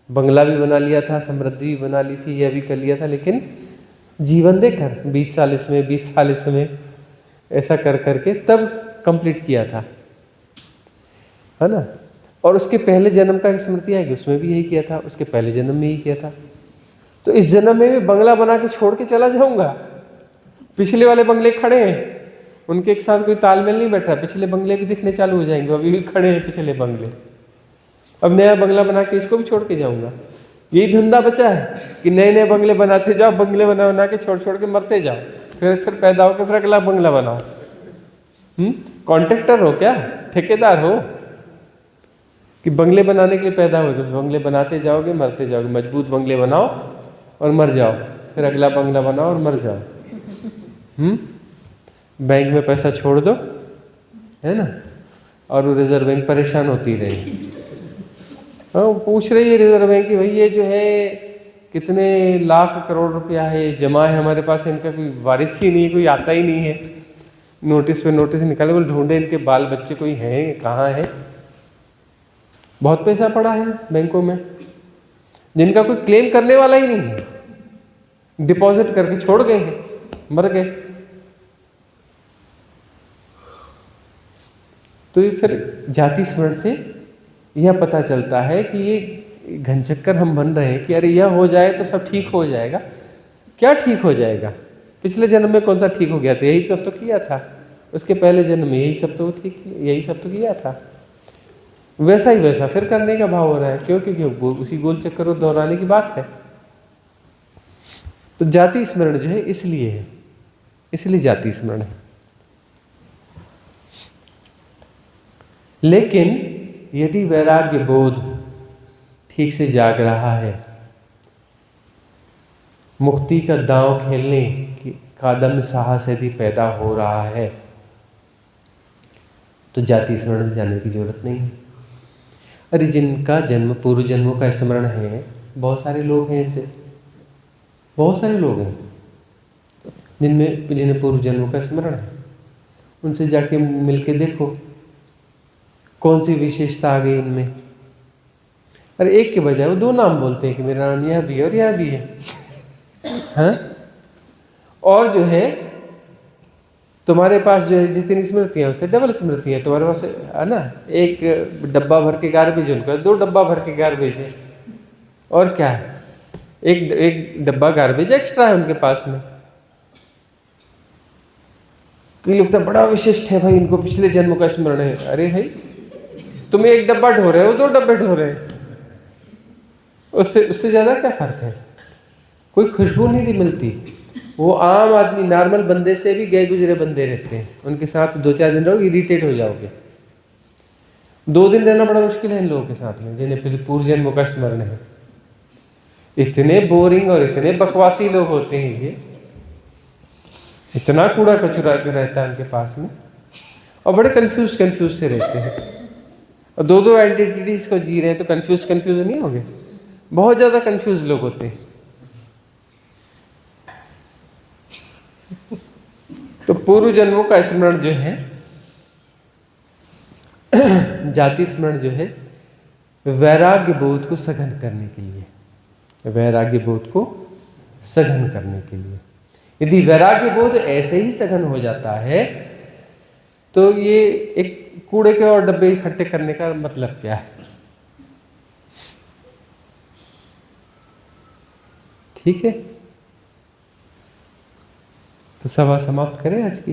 Speaker 2: बंगला भी बना लिया था, समृद्धि भी बना ली थी, यह भी कर लिया था, लेकिन जीवन देकर 20 साल इसमें 20 साल इसमें ऐसा कर करके तब कंप्लीट किया था, है ना। और उसके पहले जन्म का स्मृति आएगी, उसमें भी यही किया था, उसके पहले जन्म में यही किया था। तो इस जन्म में भी बंगला बना के छोड़ के चला जाऊंगा, पिछले वाले बंगले खड़े हैं, उनके एक साथ कोई तालमेल नहीं बैठ रहा, पिछले बंगले भी दिखने चालू हो जाएंगे, अभी भी खड़े हैं पिछले बंगले, अब नया बंगला बना के इसको भी छोड़ के जाऊंगा। यही धंधा बचा है कि नए नए बंगले बनाते जाओ, बंगले बना बना के छोड़ छोड़ के मरते जाओ, फिर पैदा होकर फिर अगला बंगला बनाओ। कॉन्ट्रैक्टर हो क्या, ठेकेदार हो कि बंगले बनाने के लिए पैदा हो, तो बंगले बनाते जाओगे मरते जाओगे। मजबूत बंगले बनाओ और मर जाओ, फिर अगला बंगला बनाओ और मर जाओ। बैंक में पैसा छोड़ दो, है ना, और वो रिजर्व बैंक परेशान होती रहेगी। हाँ, पूछ रही है रिजर्व बैंक की भाई ये जो है कितने लाख करोड़ रुपया है जमा है हमारे पास, इनका कोई वारिस ही नहीं है, कोई आता ही नहीं है। नोटिस पे नोटिस निकाले, बोले ढूंढे इनके बाल बच्चे कोई हैं, कहाँ है। बहुत पैसा पड़ा है बैंकों में जिनका कोई क्लेम करने वाला ही नहीं है, डिपॉजिट करके छोड़ गए हैं, मर गए। तो ये फिर जाति स्मरण से यह पता चलता है कि ये घनचक्कर हम बन रहे हैं कि अरे यह हो जाए तो सब ठीक हो जाएगा। क्या ठीक हो जाएगा, पिछले जन्म में कौन सा ठीक हो गया था, यही सब तो किया था, उसके पहले जन्म में यही सब तो ठीक, यही सब तो किया था, वैसा ही वैसा फिर करने का भाव हो रहा है। क्यों, क्योंकि उसी गोल चक्कर को दोहराने की बात है। तो जाति स्मरण जो है इसलिए है, इसलिए जाति स्मरण है। लेकिन यदि वैराग्य बोध ठीक से जाग रहा है, मुक्ति का दांव खेलने का दम साहस यदि पैदा हो रहा है, तो जाति स्मरण में जाने की जरूरत नहीं है। अरे जिनका जन्म पूर्व जन्मों का स्मरण है, बहुत सारे लोग हैं ऐसे, बहुत सारे लोग हैं जिन्हें पूर्व जन्मों का स्मरण है। उनसे जाके मिलके देखो कौन सी विशेषता आ गई इनमें। अरे एक के बजाय वो 2 नाम बोलते हैं कि मेरा नाम यह भी है और यह भी है, हाँ? और जो है तुम्हारे पास जो है जितनी स्मृतियाँ उससे डबल स्मृति है तुम्हारे पास, है ना। एक डब्बा भर के गार्बेज, उनका 2 डब्बा भर के गार्बेज है, और क्या है, एक डब्बा गार्बेज एक्स्ट्रा है उनके पास में। कई लोग तो बड़ा विशिष्ट है भाई, इनको पिछले जन्म का स्मरण है। अरे भाई तुम एक डब्बा ढो रहे हो, 2 डब्बे ढो रहे हैं, उससे ज्यादा क्या फर्क है। कोई खुशबू नहीं मिलती। वो आम आदमी नॉर्मल बंदे से भी गए गुजरे बंदे रहते हैं, उनके साथ 2-4 दिन रहोगे इरिटेट हो जाओगे। 2 दिन रहना बड़ा मुश्किल है इन लोगों के साथ में जिन्हें पूर्व जन्मों का स्मरण है। इतने बोरिंग और इतने बकवासी लोग होते हैं, ये इतना कूड़ा कचरा रहता है उनके पास में, और बड़े कंफ्यूज से रहते हैं। और दो दो आइडेंटिटीज को जी रहे हैं तो कंफ्यूज नहीं होंगे? बहुत ज्यादा कंफ्यूज लोग होते हैं। तो पूर्व जन्मों का स्मरण जो है, जाति स्मरण जो है, वैराग्य बोध को सघन करने के लिए, वैराग्य बोध को सघन करने के लिए। यदि वैराग्य बोध ऐसे ही सघन हो जाता है तो ये एक कूड़े के और डब्बे इकट्ठे करने का मतलब क्या है? ठीक है, तो सभा समाप्त करें आज की।